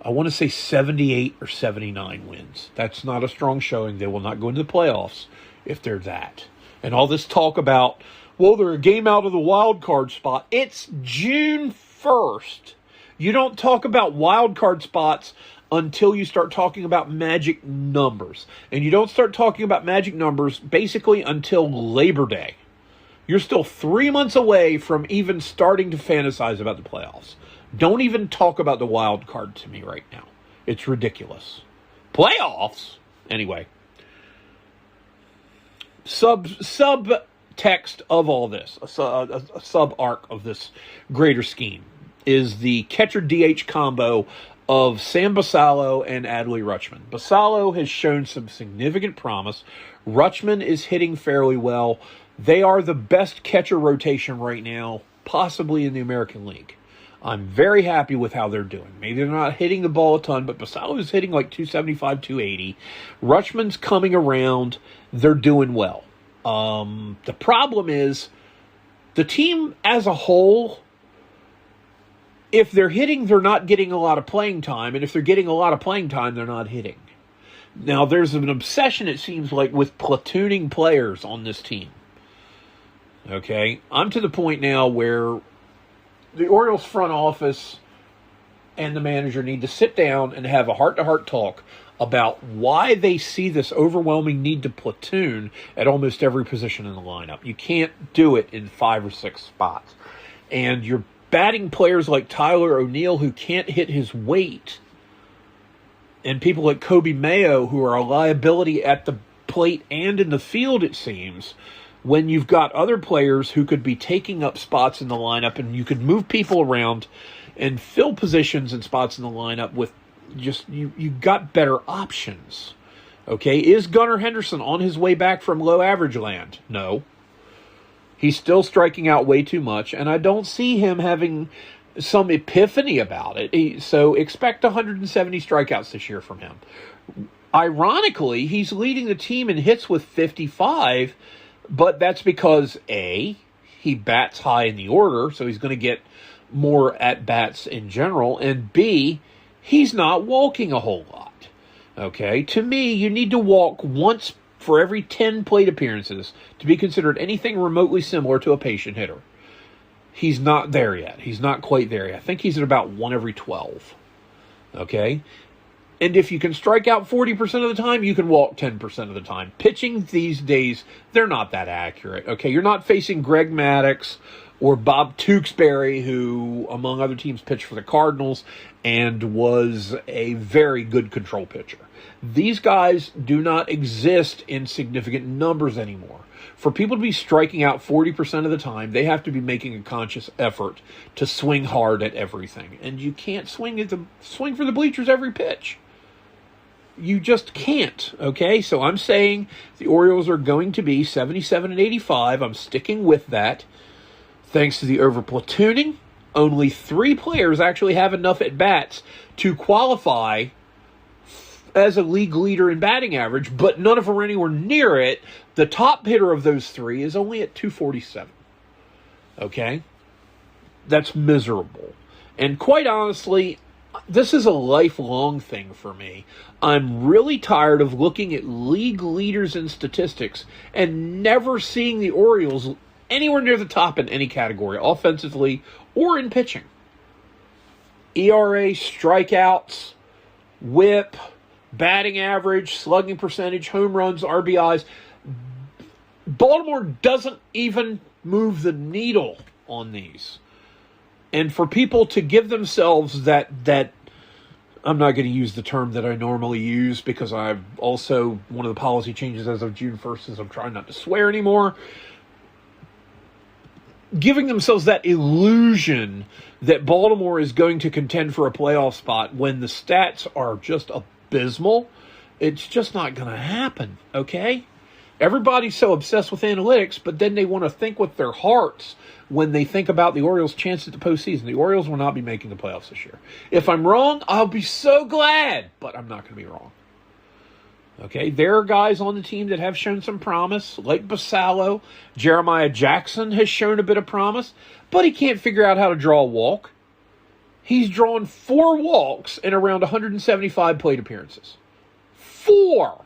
I want to say 78 or 79 wins. That's not a strong showing. They will not go into the playoffs if they're that. And all this talk about, well, they're a game out of the wild card spot. It's June 1st. You don't talk about wild card spots until you start talking about magic numbers. And you don't start talking about magic numbers basically until Labor Day. You're still 3 months away from even starting to fantasize about the playoffs. Don't even talk about the wild card to me right now. It's ridiculous. Playoffs? Anyway. Subtext of all this, a sub-arc of this greater scheme, is the catcher-DH combo of Sam Basallo and Adley Rutschman. Basallo has shown some significant promise. Rutschman is hitting fairly well. They are the best catcher rotation right now, possibly in the American League. I'm very happy with how they're doing. Maybe they're not hitting the ball a ton, but Basallo is hitting like 275, 280. Rutschman's coming around. They're doing well. The problem is the team as a whole, if they're hitting, they're not getting a lot of playing time. And if they're getting a lot of playing time, they're not hitting. Now, there's an obsession, it seems like, with platooning players on this team. Okay? I'm to the point now where the Orioles front office and the manager need to sit down and have a heart-to-heart talk about why they see this overwhelming need to platoon at almost every position in the lineup. You can't do it in 5 or 6 spots. And you're batting players like Tyler O'Neill who can't hit his weight, and people like Kobe Mayo who are a liability at the plate and in the field, it seems, when you've got other players who could be taking up spots in the lineup, and you could move people around and fill positions and spots in the lineup with just, you got better options. Okay, is Gunnar Henderson on his way back from low average land? No. He's still striking out way too much, and I don't see him having some epiphany about it. So expect 170 strikeouts this year from him. Ironically, he's leading the team in hits with 55, but that's because, A, he bats high in the order, so he's going to get more at-bats in general, and B, he's not walking a whole lot. Okay? To me, you need to walk once for every 10 plate appearances to be considered anything remotely similar to a patient hitter. He's not there yet. He's not quite there yet. I think he's at about 1 every 12. Okay? And if you can strike out 40% of the time, you can walk 10% of the time. Pitching these days, they're not that accurate. Okay? You're not facing Greg Maddux or Bob Tewksbury, who, among other teams, pitched for the Cardinals and was a very good control pitcher. These guys do not exist in significant numbers anymore. For people to be striking out 40% of the time, they have to be making a conscious effort to swing hard at everything. And you can't swing for the bleachers every pitch. You just can't, okay? So I'm saying the Orioles are going to be 77 and 85. I'm sticking with that. Thanks to the over-platooning, only 3 players actually have enough at-bats to qualify as a league leader in batting average, but none of them are anywhere near it. The top hitter of those 3 is only at 247. Okay? That's miserable. And quite honestly, this is a lifelong thing for me. I'm really tired of looking at league leaders in statistics and never seeing the Orioles anywhere near the top in any category, offensively or in pitching. ERA, strikeouts, whip, batting average, slugging percentage, home runs, RBIs. Baltimore doesn't even move the needle on these. And for people to give themselves that I'm not going to use the term that I normally use because I've also, one of the policy changes as of June 1st is I'm trying not to swear anymore. Giving themselves that illusion that Baltimore is going to contend for a playoff spot when the stats are just abysmal, it's just not going to happen, okay? Everybody's so obsessed with analytics, but then they want to think with their hearts when they think about the Orioles' chance at the postseason. The Orioles will not be making the playoffs this year. If I'm wrong, I'll be so glad, but I'm not going to be wrong. Okay, there are guys on the team that have shown some promise, like Basallo. Jeremiah Jackson has shown a bit of promise, but he can't figure out how to draw a walk. He's drawn 4 walks in around 175 plate appearances. 4!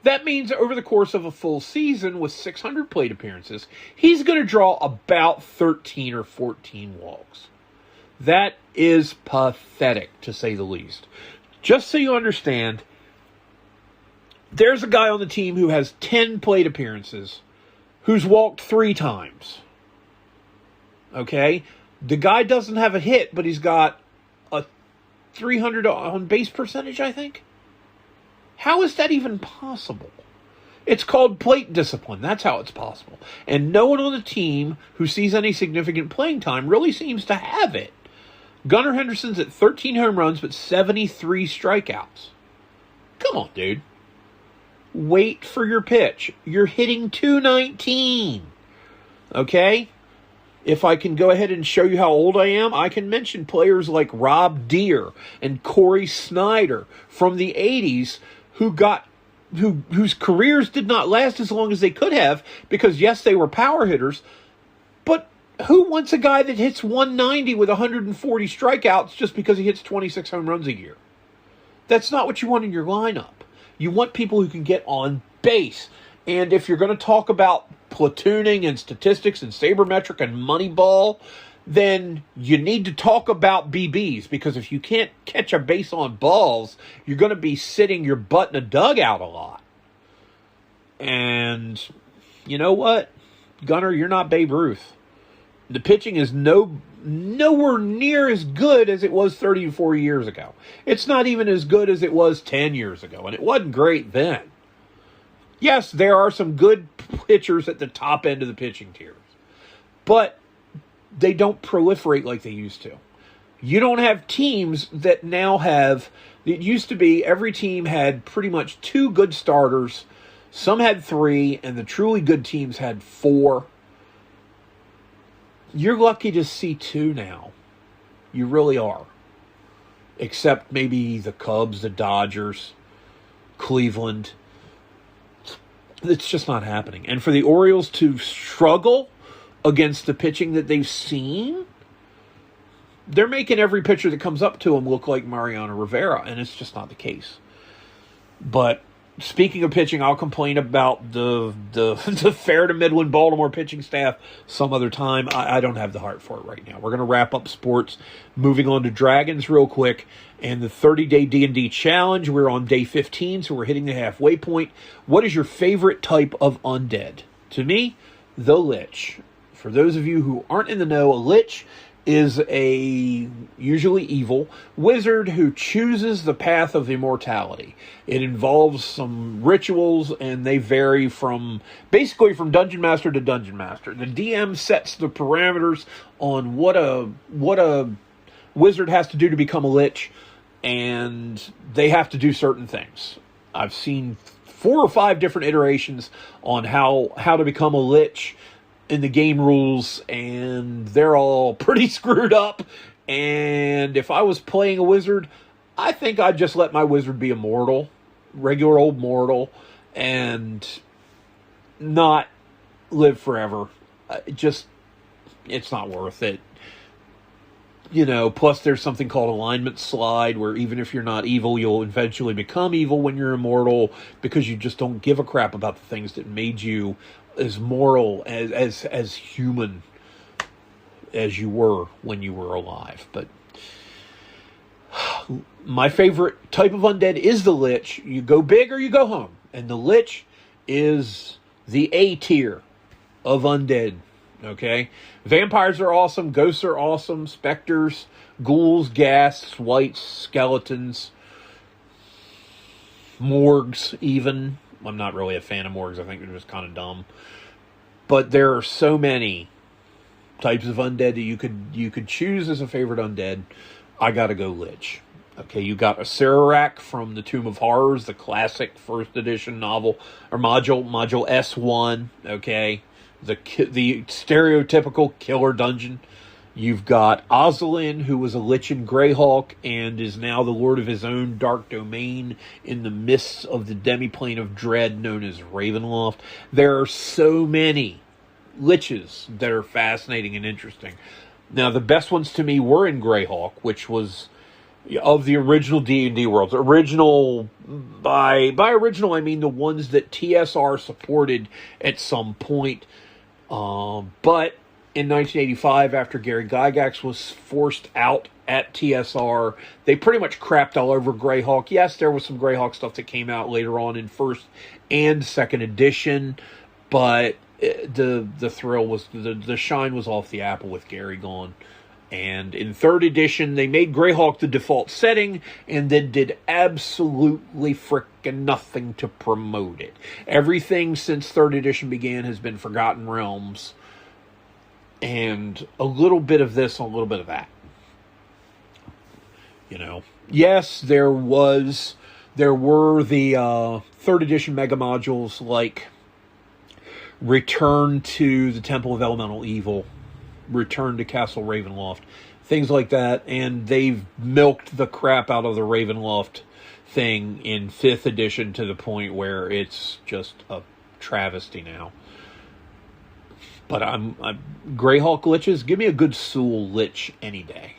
That means over the course of a full season with 600 plate appearances, he's going to draw about 13 or 14 walks. That is pathetic, to say the least. Just so you understand, there's a guy on the team who has 10 plate appearances who's walked 3 times. Okay? The guy doesn't have a hit, but he's got a 300 on base percentage, I think. How is that even possible? It's called plate discipline. That's how it's possible. And no one on the team who sees any significant playing time really seems to have it. Gunnar Henderson's at 13 home runs, but 73 strikeouts. Come on, dude. Wait for your pitch. You're hitting 219. Okay? If I can go ahead and show you how old I am, I can mention players like Rob Deere and Corey Snyder from the 80s who got whose careers did not last as long as they could have because, yes, they were power hitters, but who wants a guy that hits 190 with 140 strikeouts just because he hits 26 home runs a year? That's not what you want in your lineup. You want people who can get on base. And if you're going to talk about platooning and statistics and sabermetric and Moneyball, then you need to talk about BBs, because if you can't catch a base on balls, you're going to be sitting your butt in a dugout a lot. And you know what? Gunnar, you're not Babe Ruth. The pitching is nowhere near as good as it was 30 to 40 years ago. It's not even as good as it was 10 years ago, and it wasn't great then. Yes, there are some good pitchers at the top end of the pitching tiers, but they don't proliferate like they used to. You don't have teams that now have... It used to be every team had pretty much 2 good starters. Some had 3, and the truly good teams had 4. You're lucky to see 2 now. You really are. Except maybe the Cubs, the Dodgers, Cleveland. It's just not happening. And for the Orioles to struggle against the pitching that they've seen, they're making every pitcher that comes up to them look like Mariano Rivera, and it's just not the case. But speaking of pitching, I'll complain about the fair to Midland Baltimore pitching staff some other time. I don't have the heart for it right now. We're going to wrap up sports, moving on to Dragons real quick, and the 30-day D&D challenge. We're on day 15, so we're hitting the halfway point. What is your favorite type of undead? To me, the Lich. For those of you who aren't in the know, a Lich is a usually evil wizard who chooses the path of immortality. It involves some rituals, and they vary from Dungeon Master to Dungeon Master. The DM sets the parameters on what a wizard has to do to become a Lich, and they have to do certain things. I've seen 4 or 5 different iterations on how to become a Lich in the game rules, and they're all pretty screwed up. And if I was playing a wizard, I think I'd just let my wizard be a mortal, regular old mortal, and not live forever. It's not worth it. You know, plus there's something called alignment slide, where even if you're not evil, you'll eventually become evil when you're immortal, because you just don't give a crap about the things that made you as moral, as human as you were when you were alive. But my favorite type of undead is the Lich. You go big or you go home. And the Lich is the A tier of undead. Okay? Vampires are awesome. Ghosts are awesome. Specters, ghouls, ghasts, wights, skeletons, morgues even. I'm not really a fan of morgues. I think they're just kind of dumb. But there are so many types of undead that you could choose as a favorite undead. I gotta go Lich. Okay, you got a Sararak from the Tomb of Horrors, the classic first edition novel or module S1. Okay, the stereotypical killer dungeon. You've got Ozalin, who was a Lich in Greyhawk and is now the lord of his own dark domain in the mists of the demiplane of dread known as Ravenloft. There are so many Liches that are fascinating and interesting. Now, the best ones to me were in Greyhawk, which was of the original D&D worlds. Original, by original, I mean the ones that TSR supported at some point. But in 1985, after Gary Gygax was forced out at TSR, they pretty much crapped all over Greyhawk. Yes, there was some Greyhawk stuff that came out later on in first and second edition, but the thrill was, the shine was off the apple with Gary gone. And in third edition, they made Greyhawk the default setting and then did absolutely frickin' nothing to promote it. Everything since third edition began has been Forgotten Realms. And a little bit of this, a little bit of that. You know, yes, there were the third edition mega modules like Return to the Temple of Elemental Evil, Return to Castle Ravenloft, things like that. And they've milked the crap out of the Ravenloft thing in 5th edition to the point where it's just a travesty now. But I'm Greyhawk Liches, give me a good Sul Lich any day.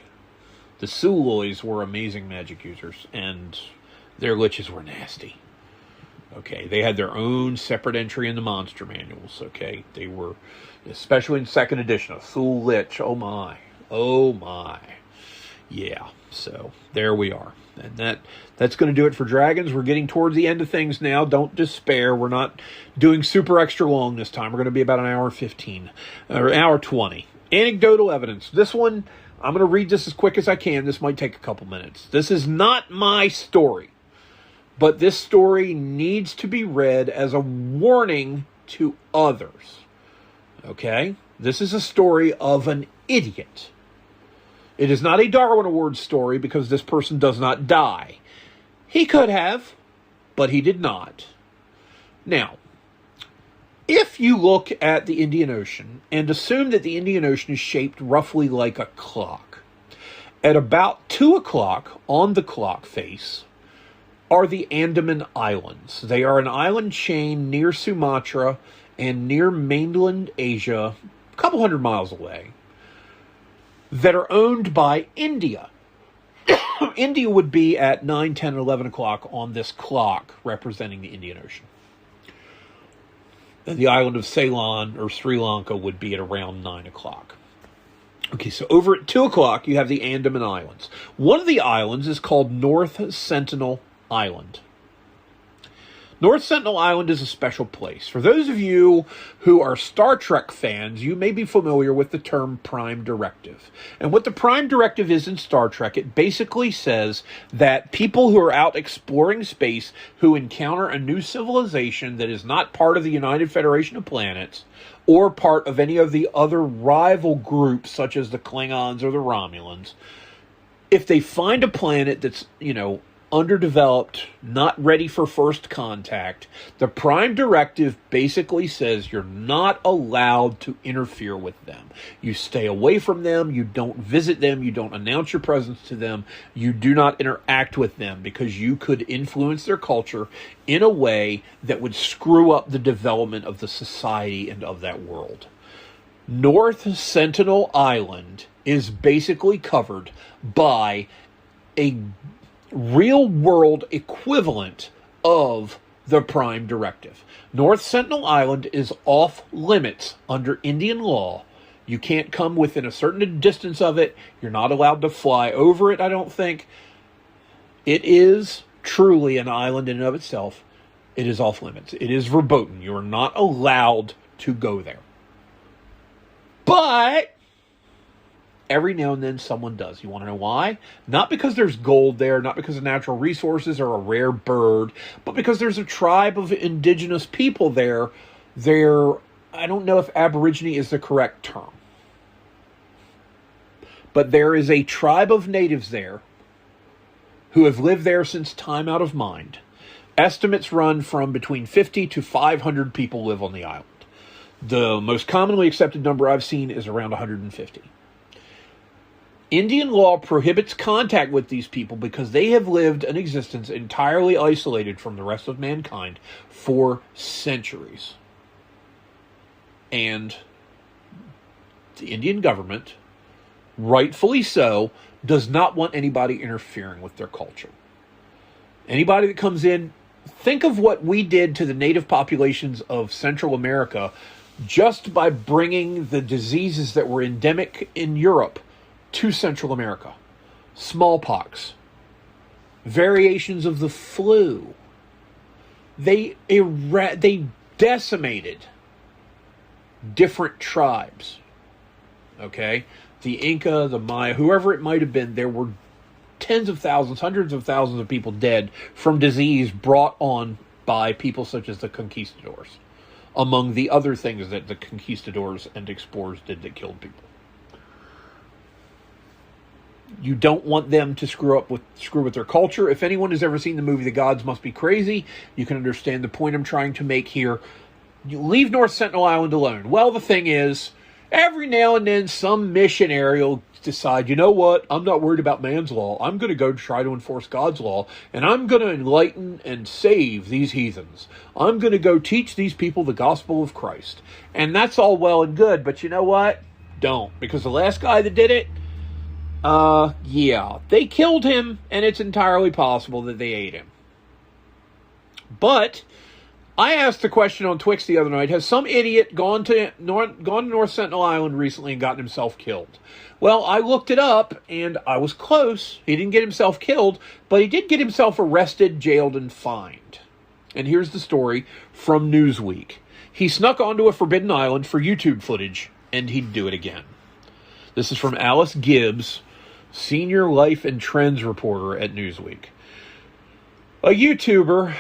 The Suloys were amazing magic users, and their Liches were nasty. Okay, they had their own separate entry in the monster manuals, okay? They were, especially in 2nd edition, a Sul Lich, oh my. Yeah, so there we are. And that's going to do it for Dragons. We're getting towards the end of things now. Don't despair. We're not doing super extra long this time. We're going to be about an hour 15, or an hour 20. Anecdotal evidence. This one, I'm going to read this as quick as I can. This might take a couple minutes. This is not my story, but this story needs to be read as a warning to others. Okay? This is a story of an idiot. It is not a Darwin Award story because this person does not die. He could have, but he did not. Now, if you look at the Indian Ocean and assume that the Indian Ocean is shaped roughly like a clock, at about 2 o'clock on the clock face are the Andaman Islands. They are an island chain near Sumatra and near mainland Asia, a couple hundred miles away, that are owned by India. India would be at 9, 10, 11 o'clock on this clock representing the Indian Ocean. And the island of Ceylon or Sri Lanka would be at around 9 o'clock. Okay, so over at 2 o'clock, you have the Andaman Islands. One of the islands is called North Sentinel Island. North Sentinel Island is a special place. For those of you who are Star Trek fans, you may be familiar with the term Prime Directive. And what the Prime Directive is in Star Trek, it basically says that people who are out exploring space, who encounter a new civilization that is not part of the United Federation of Planets, or part of any of the other rival groups, such as the Klingons or the Romulans, if they find a planet that's, underdeveloped, not ready for first contact, the Prime Directive basically says you're not allowed to interfere with them. You stay away from them, you don't visit them, you don't announce your presence to them, you do not interact with them because you could influence their culture in a way that would screw up the development of the society and of that world. North Sentinel Island is basically covered by a real-world equivalent of the Prime Directive. North Sentinel Island is off-limits under Indian law. You can't come within a certain distance of it. You're not allowed to fly over it, I don't think. It is truly an island in and of itself. It is off-limits. It is verboten. You are not allowed to go there. But every now and then someone does. You want to know why? Not because there's gold there, not because of natural resources or a rare bird, but because there's a tribe of indigenous people there. I don't know if Aborigine is the correct term, but there is a tribe of natives there who have lived there since time out of mind. Estimates run from between 50 to 500 people live on the island. The most commonly accepted number I've seen is around 150. Indian law prohibits contact with these people because they have lived an existence entirely isolated from the rest of mankind for centuries. And the Indian government, rightfully so, does not want anybody interfering with their culture. Anybody that comes in, think of what we did to the native populations of Central America just by bringing the diseases that were endemic in Europe to Central America. Smallpox, variations of the flu. They decimated different tribes. Okay? The Inca, the Maya, whoever it might have been, there were tens of thousands, hundreds of thousands of people dead from disease brought on by people such as the conquistadors, among the other things that the conquistadors and explorers did that killed people. You don't want them to screw with their culture. If anyone has ever seen the movie The Gods Must Be Crazy, you can understand the point I'm trying to make here. You leave North Sentinel Island alone. Well, the thing is, Every now and then, some missionary will decide, you know what, I'm not worried about man's law. I'm going to go try to enforce God's law, and I'm going to enlighten and save these heathens. I'm going to go teach these people the gospel of Christ. And that's all well and good, but you know what? Don't. Because the last guy that did it, yeah, they killed him, and it's entirely possible that they ate him. But I asked the question on Twix the other night, has some idiot gone to North Sentinel Island recently and gotten himself killed? Well, I looked it up, and I was close. He didn't get himself killed, but he did get himself arrested, jailed, and fined. And here's the story from Newsweek. He snuck onto a forbidden island for YouTube footage, and he'd do it again. This is from Alice Gibbs, senior life and trends reporter at Newsweek. A YouTuber,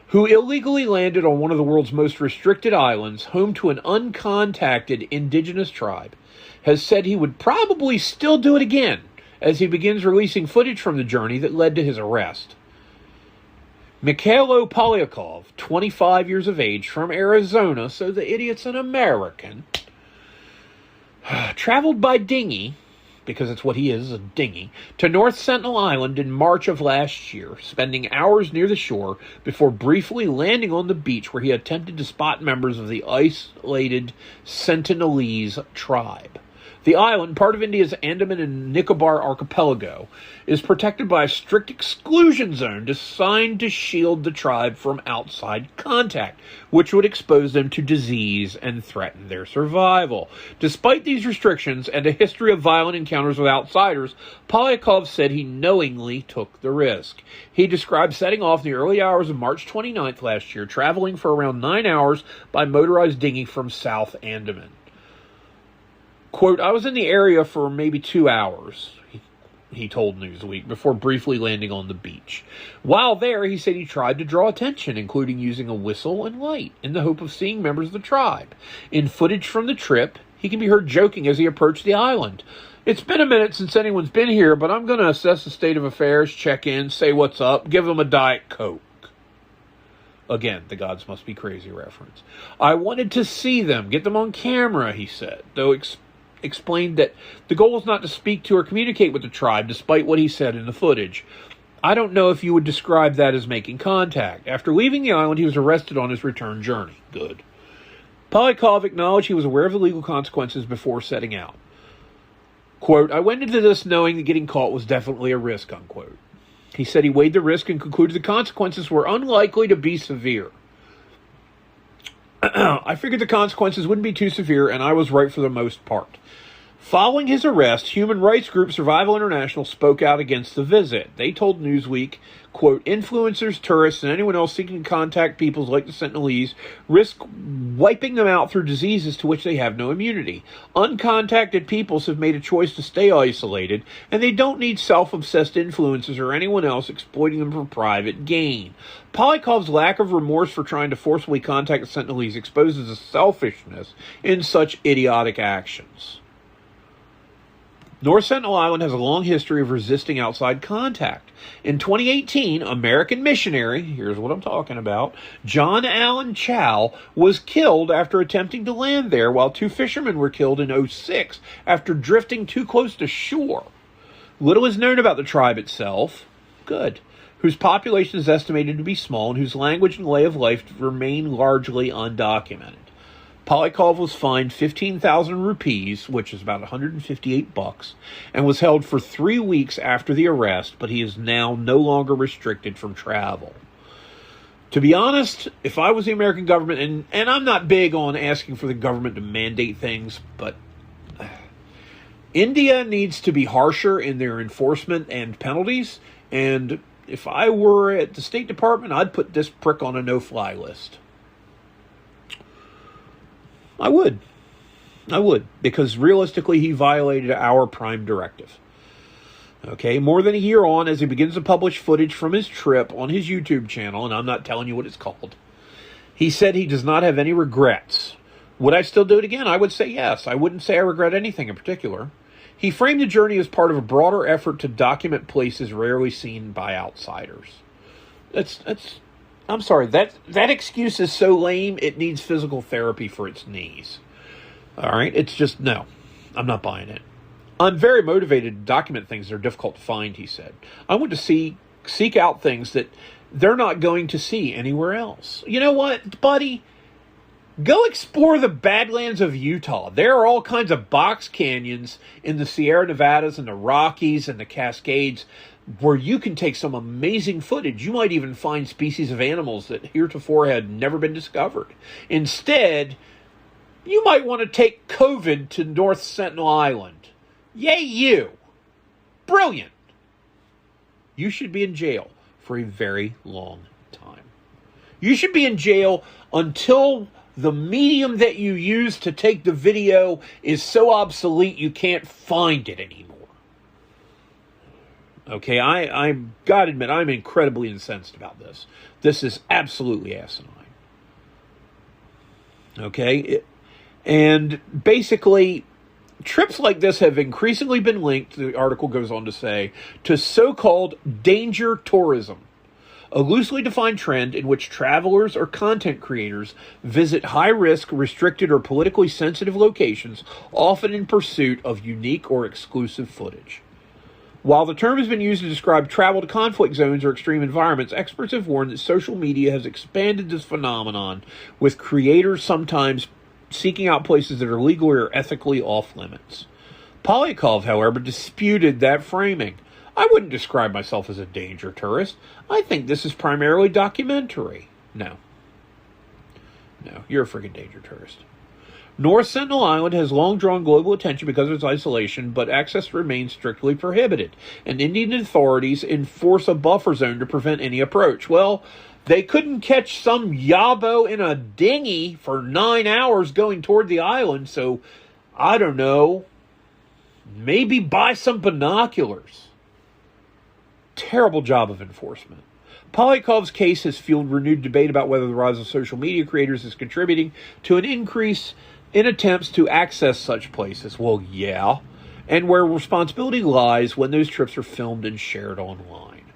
who illegally landed on one of the world's most restricted islands, home to an uncontacted indigenous tribe, has said he would probably still do it again as he begins releasing footage from the journey that led to his arrest. Mikhailo Polyakov, 25 years of age, from Arizona, so the idiot's an American, traveled by dinghy, because it's what he is, a dinghy, to North Sentinel Island in March of last year, spending hours near the shore before briefly landing on the beach where he attempted to spot members of the isolated Sentinelese tribe. The island, part of India's Andaman and Nicobar archipelago, is protected by a strict exclusion zone designed to shield the tribe from outside contact, which would expose them to disease and threaten their survival. Despite these restrictions and a history of violent encounters with outsiders, Polyakov said he knowingly took the risk. He described setting off in the early hours of March 29th last year, traveling for around 9 hours by motorized dinghy from South Andaman. Quote, I was in the area for maybe 2 hours, he told Newsweek, before briefly landing on the beach. While there, he said he tried to draw attention, including using a whistle and light, in the hope of seeing members of the tribe. In footage from the trip, he can be heard joking as he approached the island. It's been a minute since anyone's been here, but I'm going to assess the state of affairs, check in, say what's up, give them a Diet Coke. Again, the gods must be crazy reference. I wanted to see them, get them on camera, he said, though explained that the goal is not to speak to or communicate with the tribe, despite what he said in the footage. I don't know if you would describe that as making contact. After leaving the island, he was arrested on his return journey. Good. Polyakov acknowledged he was aware of the legal consequences before setting out. Quote, I went into this knowing that getting caught was definitely a risk, unquote. He said he weighed the risk and concluded the consequences were unlikely to be severe. I figured the consequences wouldn't be too severe, and I was right for the most part. Following his arrest, human rights group Survival International spoke out against the visit. They told Newsweek, quote, influencers, tourists, and anyone else seeking to contact peoples like the Sentinelese risk wiping them out through diseases to which they have no immunity. Uncontacted peoples have made a choice to stay isolated, and they don't need self-obsessed influencers or anyone else exploiting them for private gain. Polyakov's lack of remorse for trying to forcibly contact the Sentinelese exposes the selfishness in such idiotic actions. North Sentinel Island has a long history of resisting outside contact. In 2018, American missionary, here's what I'm talking about, John Allen Chow was killed after attempting to land there, while 2 fishermen were killed in 2006 after drifting too close to shore. Little is known about the tribe itself, whose population is estimated to be small and whose language and way of life remain largely undocumented. Polyakov was fined 15,000 rupees, which is about $158, and was held for 3 weeks after the arrest, but he is now no longer restricted from travel. To be honest, if I was the American government, and I'm not big on asking for the government to mandate things, but India needs to be harsher in their enforcement and penalties, and if I were at the State Department, I'd put this prick on a no-fly list. I would, because realistically he violated our prime directive. Okay, more than a year on, as he begins to publish footage from his trip on his YouTube channel, and I'm not telling you what it's called, he said he does not have any regrets. Would I still do it again? I would say yes. I wouldn't say I regret anything in particular. He framed the journey as part of a broader effort to document places rarely seen by outsiders. That's I'm sorry, that excuse is so lame, it needs physical therapy for its knees. All right? It's just, no, I'm not buying it. I'm very motivated to document things that are difficult to find, he said. I want to seek out things that they're not going to see anywhere else. You know what, buddy? Go explore the Badlands of Utah. There are all kinds of box canyons in the Sierra Nevadas and the Rockies and the Cascades where you can take some amazing footage. You might even find species of animals that heretofore had never been discovered. Instead, you might want to take COVID to North Sentinel Island. Yay, you! Brilliant! You should be in jail for a very long time. You should be in jail until the medium that you use to take the video is so obsolete you can't find it anymore. Okay, I gotta admit, I'm incredibly incensed about this. This is absolutely asinine. Okay, and basically, trips like this have increasingly been linked, the article goes on to say, to so-called danger tourism, a loosely defined trend in which travelers or content creators visit high-risk, restricted, or politically sensitive locations, often in pursuit of unique or exclusive footage. While the term has been used to describe travel to conflict zones or extreme environments, experts have warned that social media has expanded this phenomenon, with creators sometimes seeking out places that are legally or ethically off-limits. Polyakov, however, disputed that framing. I wouldn't describe myself as a danger tourist. I think this is primarily documentary. No, you're a freaking danger tourist. North Sentinel Island has long drawn global attention because of its isolation, but access remains strictly prohibited, and Indian authorities enforce a buffer zone to prevent any approach. Well, they couldn't catch some yabo in a dinghy for 9 hours going toward the island, so, I don't know, maybe buy some binoculars. Terrible job of enforcement. Polyakov's case has fueled renewed debate about whether the rise of social media creators is contributing to an increase in attempts to access such places. Well, yeah, and where responsibility lies when those trips are filmed and shared online.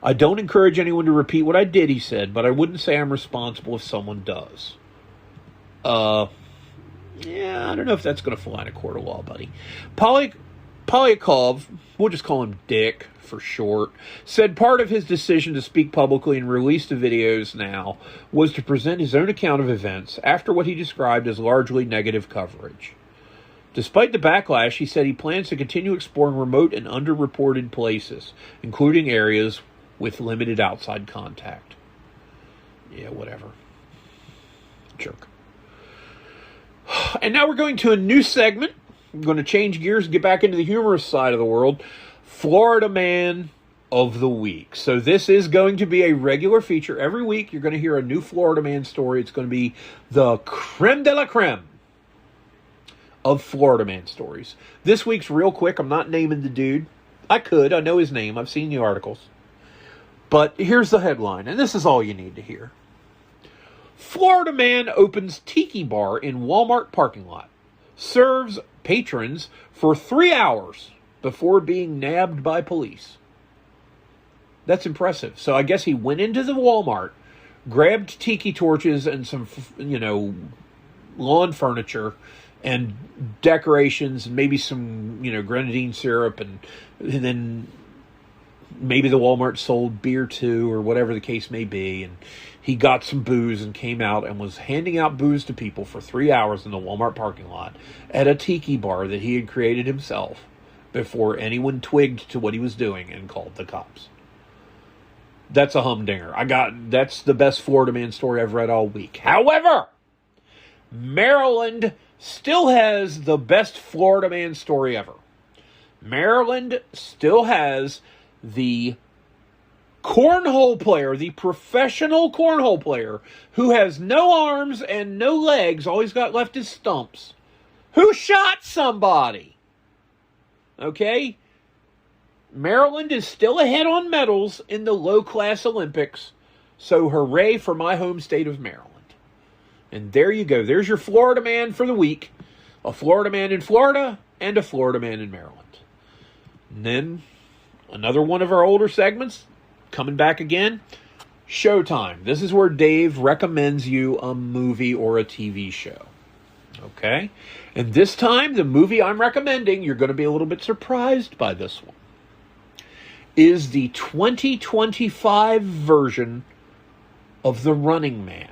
I don't encourage anyone to repeat what I did, he said, but I wouldn't say I'm responsible if someone does. Yeah, I don't know if that's going to fly in a court of law, buddy. Polyakov, we'll just call him Dick for short, said part of his decision to speak publicly and release the videos now was to present his own account of events after what he described as largely negative coverage. Despite the backlash, he said he plans to continue exploring remote and underreported places, including areas with limited outside contact. Yeah, whatever. Jerk. And now we're going to a new segment. I'm going to change gears and get back into the humorous side of the world. Florida Man of the Week. So this is going to be a regular feature. Every week you're going to hear a new Florida Man story. It's going to be the creme de la creme of Florida Man stories. This week's real quick. I'm not naming the dude. I could. I know his name. I've seen the articles. But here's the headline, and this is all you need to hear. Florida Man opens tiki bar in Walmart parking lot. Serves patrons for 3 hours before being nabbed by police. That's impressive. So I guess he went into the Walmart, grabbed tiki torches and some, lawn furniture and decorations and maybe some, grenadine syrup and then maybe the Walmart sold beer too or whatever the case may be. And he got some booze and came out and was handing out booze to people for 3 hours in the Walmart parking lot at a tiki bar that he had created himself before anyone twigged to what he was doing and called the cops. That's a humdinger. That's the best Florida Man story I've read all week. However, Maryland still has the best Florida Man story ever. Maryland still has the cornhole player, the professional cornhole player, who has no arms and no legs, all he's got left is stumps, who shot somebody. Okay? Maryland is still ahead on medals in the low-class Olympics, so hooray for my home state of Maryland. And there you go. There's your Florida Man for the week. A Florida Man in Florida and a Florida Man in Maryland. And then another one of our older segments coming back again. Showtime. This is where Dave recommends you a movie or a TV show. Okay? And this time, the movie I'm recommending, you're going to be a little bit surprised by this one, is the 2025 version of The Running Man.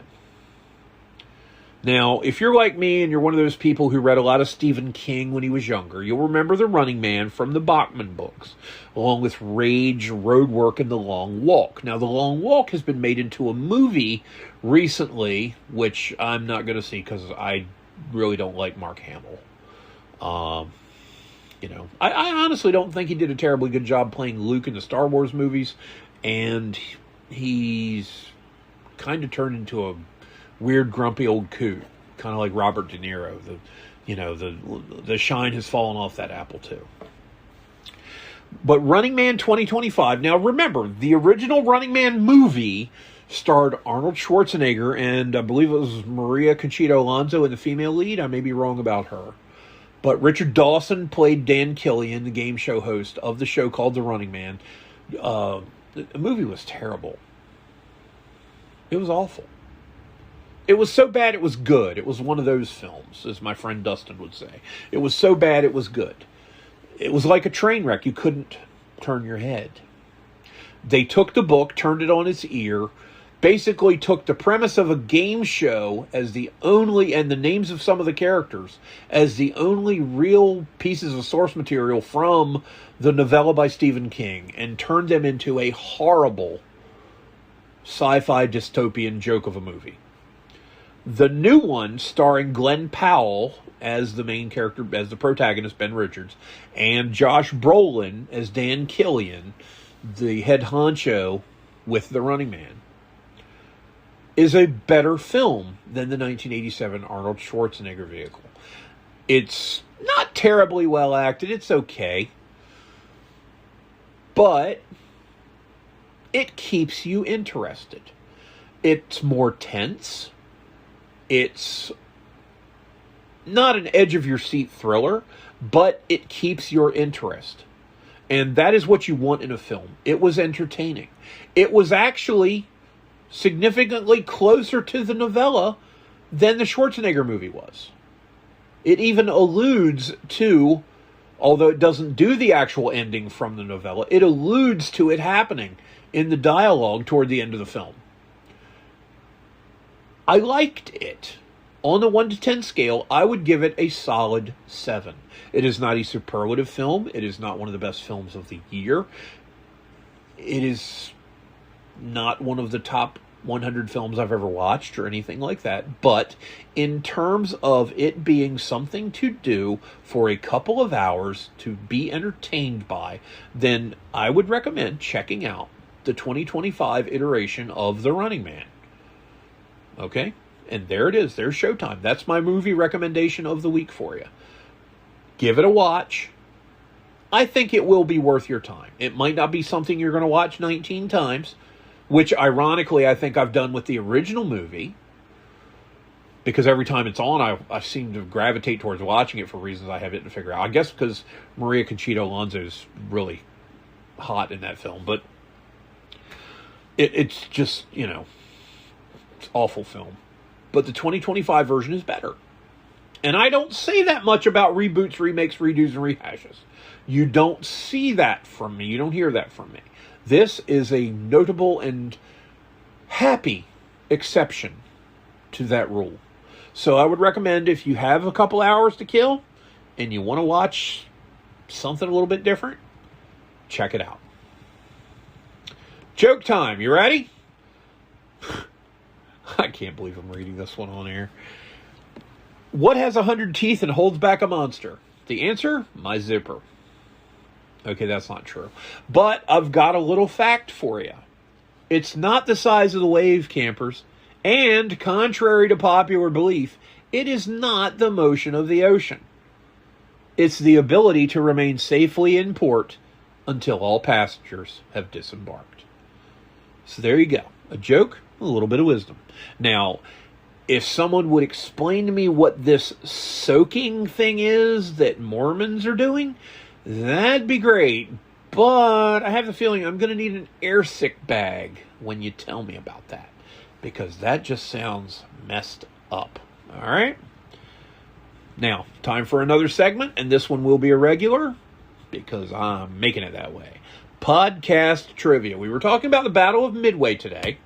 Now, if you're like me and you're one of those people who read a lot of Stephen King when he was younger, you'll remember The Running Man from the Bachman books, along with Rage, Roadwork, and The Long Walk. Now, The Long Walk has been made into a movie recently, which I'm not going to see because I really don't like Mark Hamill. I honestly don't think he did a terribly good job playing Luke in the Star Wars movies, and he's kind of turned into a weird, grumpy old coot, kind of like Robert De Niro. The shine has fallen off that apple too. But Running Man 2025. Now remember, the original Running Man movie starred Arnold Schwarzenegger, and I believe it was Maria Conchita Alonso in the female lead. I may be wrong about her. But Richard Dawson played Dan Killian, the game show host of the show called The Running Man. The movie was terrible. It was awful. It was so bad it was good. It was one of those films, as my friend Dustin would say. It was so bad it was good. It was like a train wreck. You couldn't turn your head. They took the book, turned it on its ear, basically took the premise of a game show as the only, and the names of some of the characters, as the only real pieces of source material from the novella by Stephen King, and turned them into a horrible sci-fi dystopian joke of a movie. The new one, starring Glenn Powell as the main character, as the protagonist, Ben Richards, and Josh Brolin as Dan Killian, the head honcho with The Running Man, is a better film than the 1987 Arnold Schwarzenegger vehicle. It's not terribly well acted. It's okay. But it keeps you interested. It's more tense. It's not an edge-of-your-seat thriller, but it keeps your interest. And that is what you want in a film. It was entertaining. It was actually significantly closer to the novella than the Schwarzenegger movie was. It even alludes to, although it doesn't do the actual ending from the novella, it alludes to it happening in the dialogue toward the end of the film. I liked it. On the 1 to 10 scale, I would give it a solid 7. It is not a superlative film. It is not one of the best films of the year. It is not one of the top 100 films I've ever watched or anything like that. But in terms of it being something to do for a couple of hours to be entertained by, then I would recommend checking out the 2025 iteration of The Running Man. Okay? And there it is. There's Showtime. That's my movie recommendation of the week for you. Give it a watch. I think it will be worth your time. It might not be something you're going to watch 19 times, which ironically I think I've done with the original movie, because every time it's on, I seem to gravitate towards watching it for reasons I have yet to figure out. I guess because Maria Conchita Alonso is really hot in that film, but it's just, it's an awful film. But the 2025 version is better. And I don't say that much about reboots, remakes, redos, and rehashes. You don't see that from me. You don't hear that from me. This is a notable and happy exception to that rule. So I would recommend, if you have a couple hours to kill and you want to watch something a little bit different, check it out. Joke time. You ready? I can't believe I'm reading this one on air. What has 100 teeth and holds back a monster? The answer? My zipper. Okay, that's not true. But I've got a little fact for you. It's not the size of the wave, campers. And, contrary to popular belief, it is not the motion of the ocean. It's the ability to remain safely in port until all passengers have disembarked. So there you go. A joke, a little bit of wisdom. Now, if someone would explain to me what this soaking thing is that Mormons are doing, that'd be great. But I have the feeling I'm going to need an airsick bag when you tell me about that, because that just sounds messed up. All right? Now, time for another segment, and this one will be a regular because I'm making it that way. Podcast trivia. We were talking about the Battle of Midway today.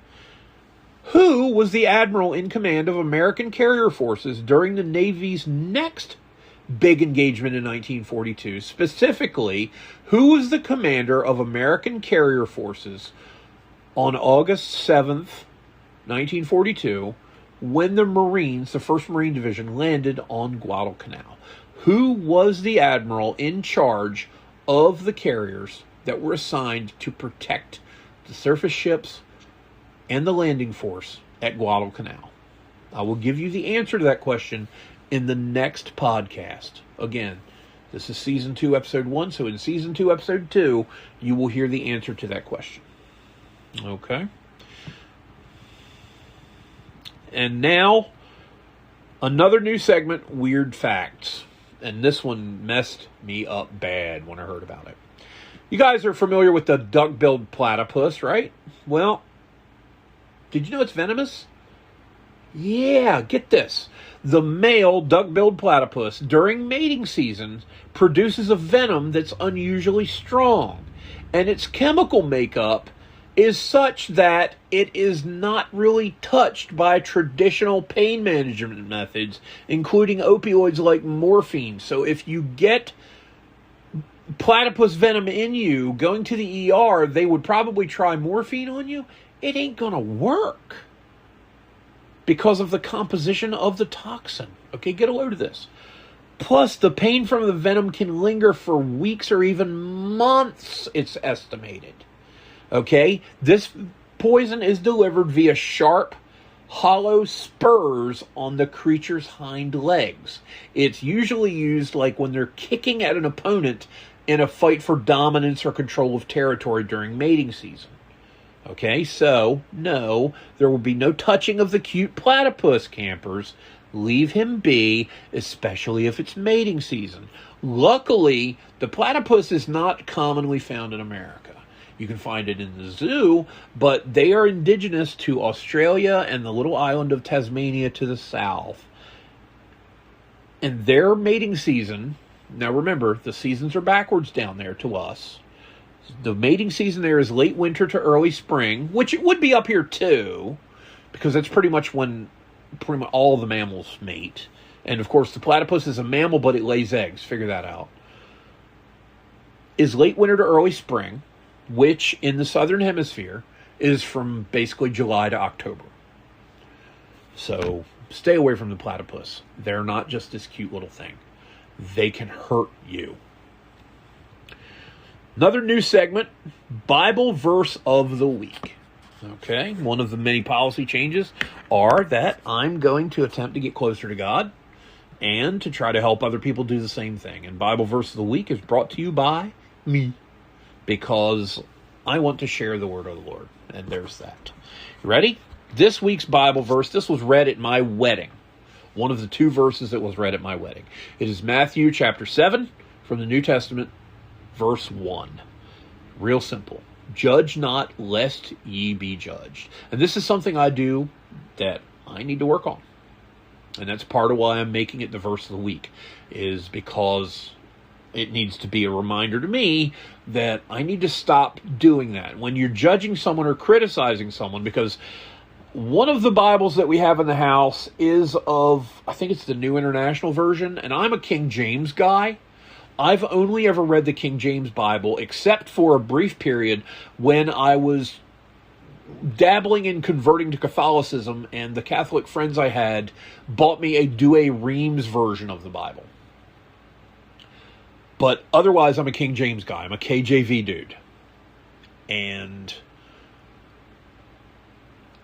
Who was the admiral in command of American carrier forces during the Navy's next big engagement in 1942? Specifically, who was the commander of American carrier forces on August 7th, 1942, when the Marines, the 1st Marine Division, landed on Guadalcanal? Who was the admiral in charge of the carriers that were assigned to protect the surface ships and the landing force at Guadalcanal? I will give you the answer to that question in the next podcast. Again, this is Season 2, Episode 1, so in Season 2, Episode 2, you will hear the answer to that question. Okay? And now, another new segment, Weird Facts. And this one messed me up bad when I heard about it. You guys are familiar with the duck-billed platypus, right? Well, did you know it's venomous? Yeah, get this. The male duck-billed platypus, during mating season, produces a venom that's unusually strong. And its chemical makeup is such that it is not really touched by traditional pain management methods, including opioids like morphine. So if you get platypus venom in you, going to the ER, they would probably try morphine on you. It ain't gonna work because of the composition of the toxin. Okay, get a load of this. Plus, the pain from the venom can linger for weeks or even months, it's estimated. Okay, this poison is delivered via sharp, hollow spurs on the creature's hind legs. It's usually used like when they're kicking at an opponent in a fight for dominance or control of territory during mating season. Okay, so, no, there will be no touching of the cute platypus, campers. Leave him be, especially if it's mating season. Luckily, the platypus is not commonly found in America. You can find it in the zoo, but they are indigenous to Australia and the little island of Tasmania to the south. And their mating season, now remember, the seasons are backwards down there to us. The mating season there is late winter to early spring, which it would be up here too, because that's pretty much when pretty much all the mammals mate. And of course, the platypus is a mammal, but it lays eggs. Figure that out. Is late winter to early spring, which in the southern hemisphere is from basically July to October. So stay away from the platypus. They're not just this cute little thing. They can hurt you. Another new segment, Bible verse of the week. Okay, one of the many policy changes are that I'm going to attempt to get closer to God and to try to help other people do the same thing. And Bible verse of the week is brought to you by me, because I want to share the word of the Lord. And there's that. You ready? This week's Bible verse, this was read at my wedding. One of the 2 verses that was read at my wedding. It is Matthew chapter 7 from the New Testament, verse 1. Real simple. Judge not, lest ye be judged. And this is something I do that I need to work on. And that's part of why I'm making it the verse of the week, is because it needs to be a reminder to me that I need to stop doing that. When you're judging someone or criticizing someone, because one of the Bibles that we have in the house is of, I think it's the New International Version, and I'm a King James guy. I've only ever read the King James Bible, except for a brief period when I was dabbling in converting to Catholicism, and the Catholic friends I had bought me a Douay Rheims version of the Bible. But otherwise, I'm a King James guy. I'm a KJV dude. And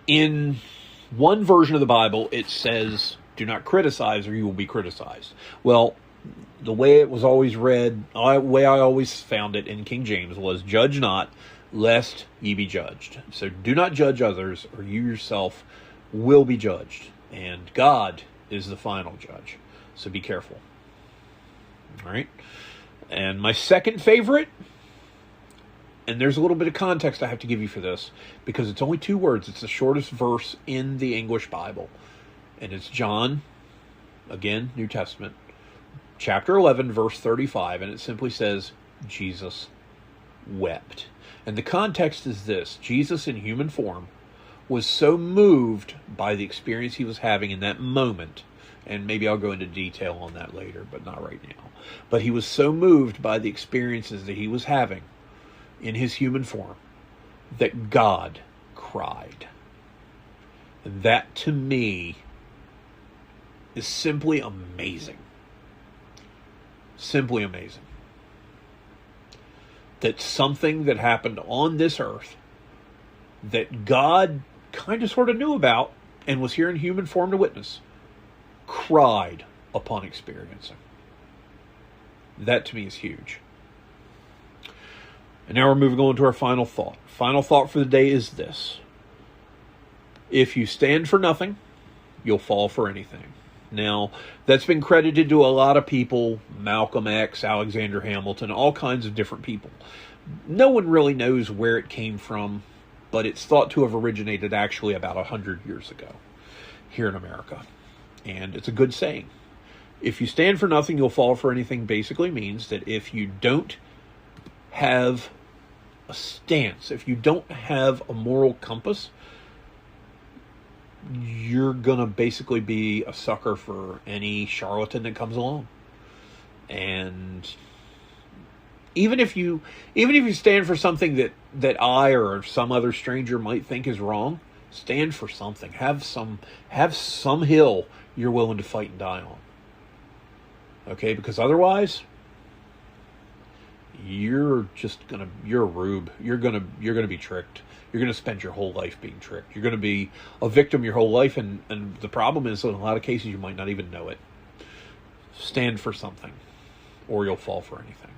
in one version of the Bible, it says, do not criticize or you will be criticized. Well, the way it was always read, the way I always found it in King James was, judge not, lest ye be judged. So do not judge others, or you yourself will be judged. And God is the final judge. So be careful. All right? And my second favorite, And there's a little bit of context I have to give you for this, because it's only 2 words. It's the shortest verse in the English Bible. And it's John, again, New Testament, chapter 11, verse 35. And it simply says, Jesus wept. And the context is this: Jesus in human form was so moved by the experience he was having in that moment, and maybe I'll go into detail on that later, but not right now. But he was so moved by the experiences that he was having in his human form that God cried. And that, to me, is simply amazing. Simply amazing. That something that happened on this earth that God kind of sort of knew about and was here in human form to witness, cried upon experiencing. That to me is huge. And now we're moving on to our final thought. Final thought for the day is this: if you stand for nothing, you'll fall for anything. Now, that's been credited to a lot of people: Malcolm X, Alexander Hamilton, all kinds of different people. No one really knows where it came from, but it's thought to have originated actually about 100 years ago here in America. And it's a good saying. If you stand for nothing, you'll fall for anything basically means that if you don't have a stance, if you don't have a moral compass, you're going to basically be a sucker for any charlatan that comes along. And even if you stand for something that I or some other stranger might think is wrong, stand for something. Have some hill you're willing to fight and die on. Okay, because otherwise you're a rube. You're gonna be tricked. You're gonna spend your whole life being tricked. You're gonna be a victim your whole life, and the problem is, in a lot of cases, you might not even know it. Stand for something, or you'll fall for anything.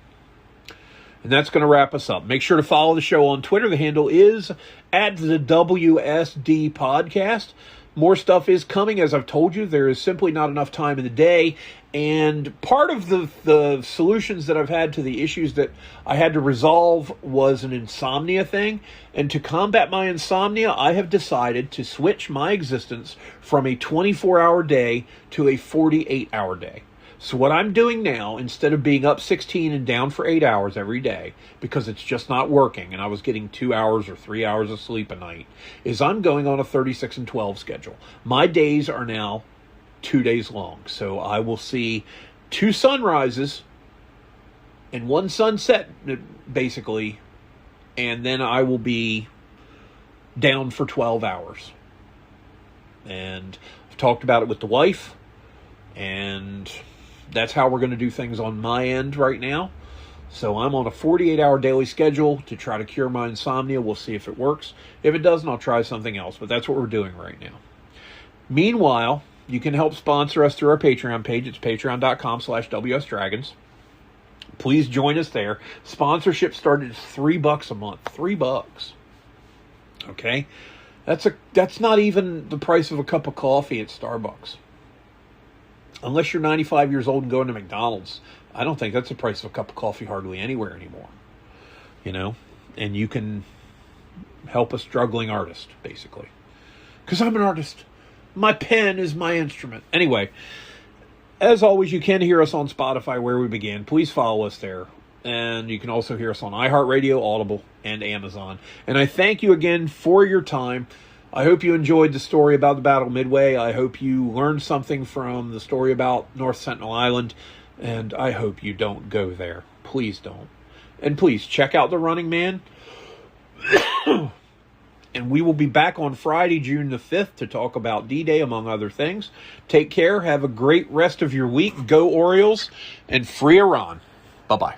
And that's going to wrap us up. Make sure to follow the show on Twitter. The handle is @the WSD Podcast. More stuff is coming. As I've told you, there is simply not enough time in the day. And part of the solutions that I've had to the issues that I had to resolve was an insomnia thing. And to combat my insomnia, I have decided to switch my existence from a 24-hour day to a 48-hour day. So what I'm doing now, instead of being up 16 and down for 8 hours every day, because it's just not working, and I was getting 2 hours or 3 hours of sleep a night, is I'm going on a 36 and 12 schedule. My days are now 2 days long. So I will see 2 sunrises and 1 sunset, basically, and then I will be down for 12 hours. And I've talked about it with the wife, and that's how we're going to do things on my end right now. So I'm on a 48-hour daily schedule to try to cure my insomnia. We'll see if it works. If it doesn't, I'll try something else. But that's what we're doing right now. Meanwhile, you can help sponsor us through our Patreon page. It's patreon.com/WSDragons. Please join us there. Sponsorship started at $3 a month. $3. Okay? That's not even the price of a cup of coffee at Starbucks. Unless you're 95 years old and going to McDonald's, I don't think that's the price of a cup of coffee hardly anywhere anymore. You know? And you can help a struggling artist, basically. Because I'm an artist. My pen is my instrument. Anyway, as always, you can hear us on Spotify, where we began. Please follow us there. And you can also hear us on iHeartRadio, Audible, and Amazon. And I thank you again for your time. I hope you enjoyed the story about the Battle of Midway. I hope you learned something from the story about North Sentinel Island. And I hope you don't go there. Please don't. And please, check out The Running Man. And we will be back on Friday, June the 5th, to talk about D-Day, among other things. Take care. Have a great rest of your week. Go Orioles. And free Iran. Bye-bye.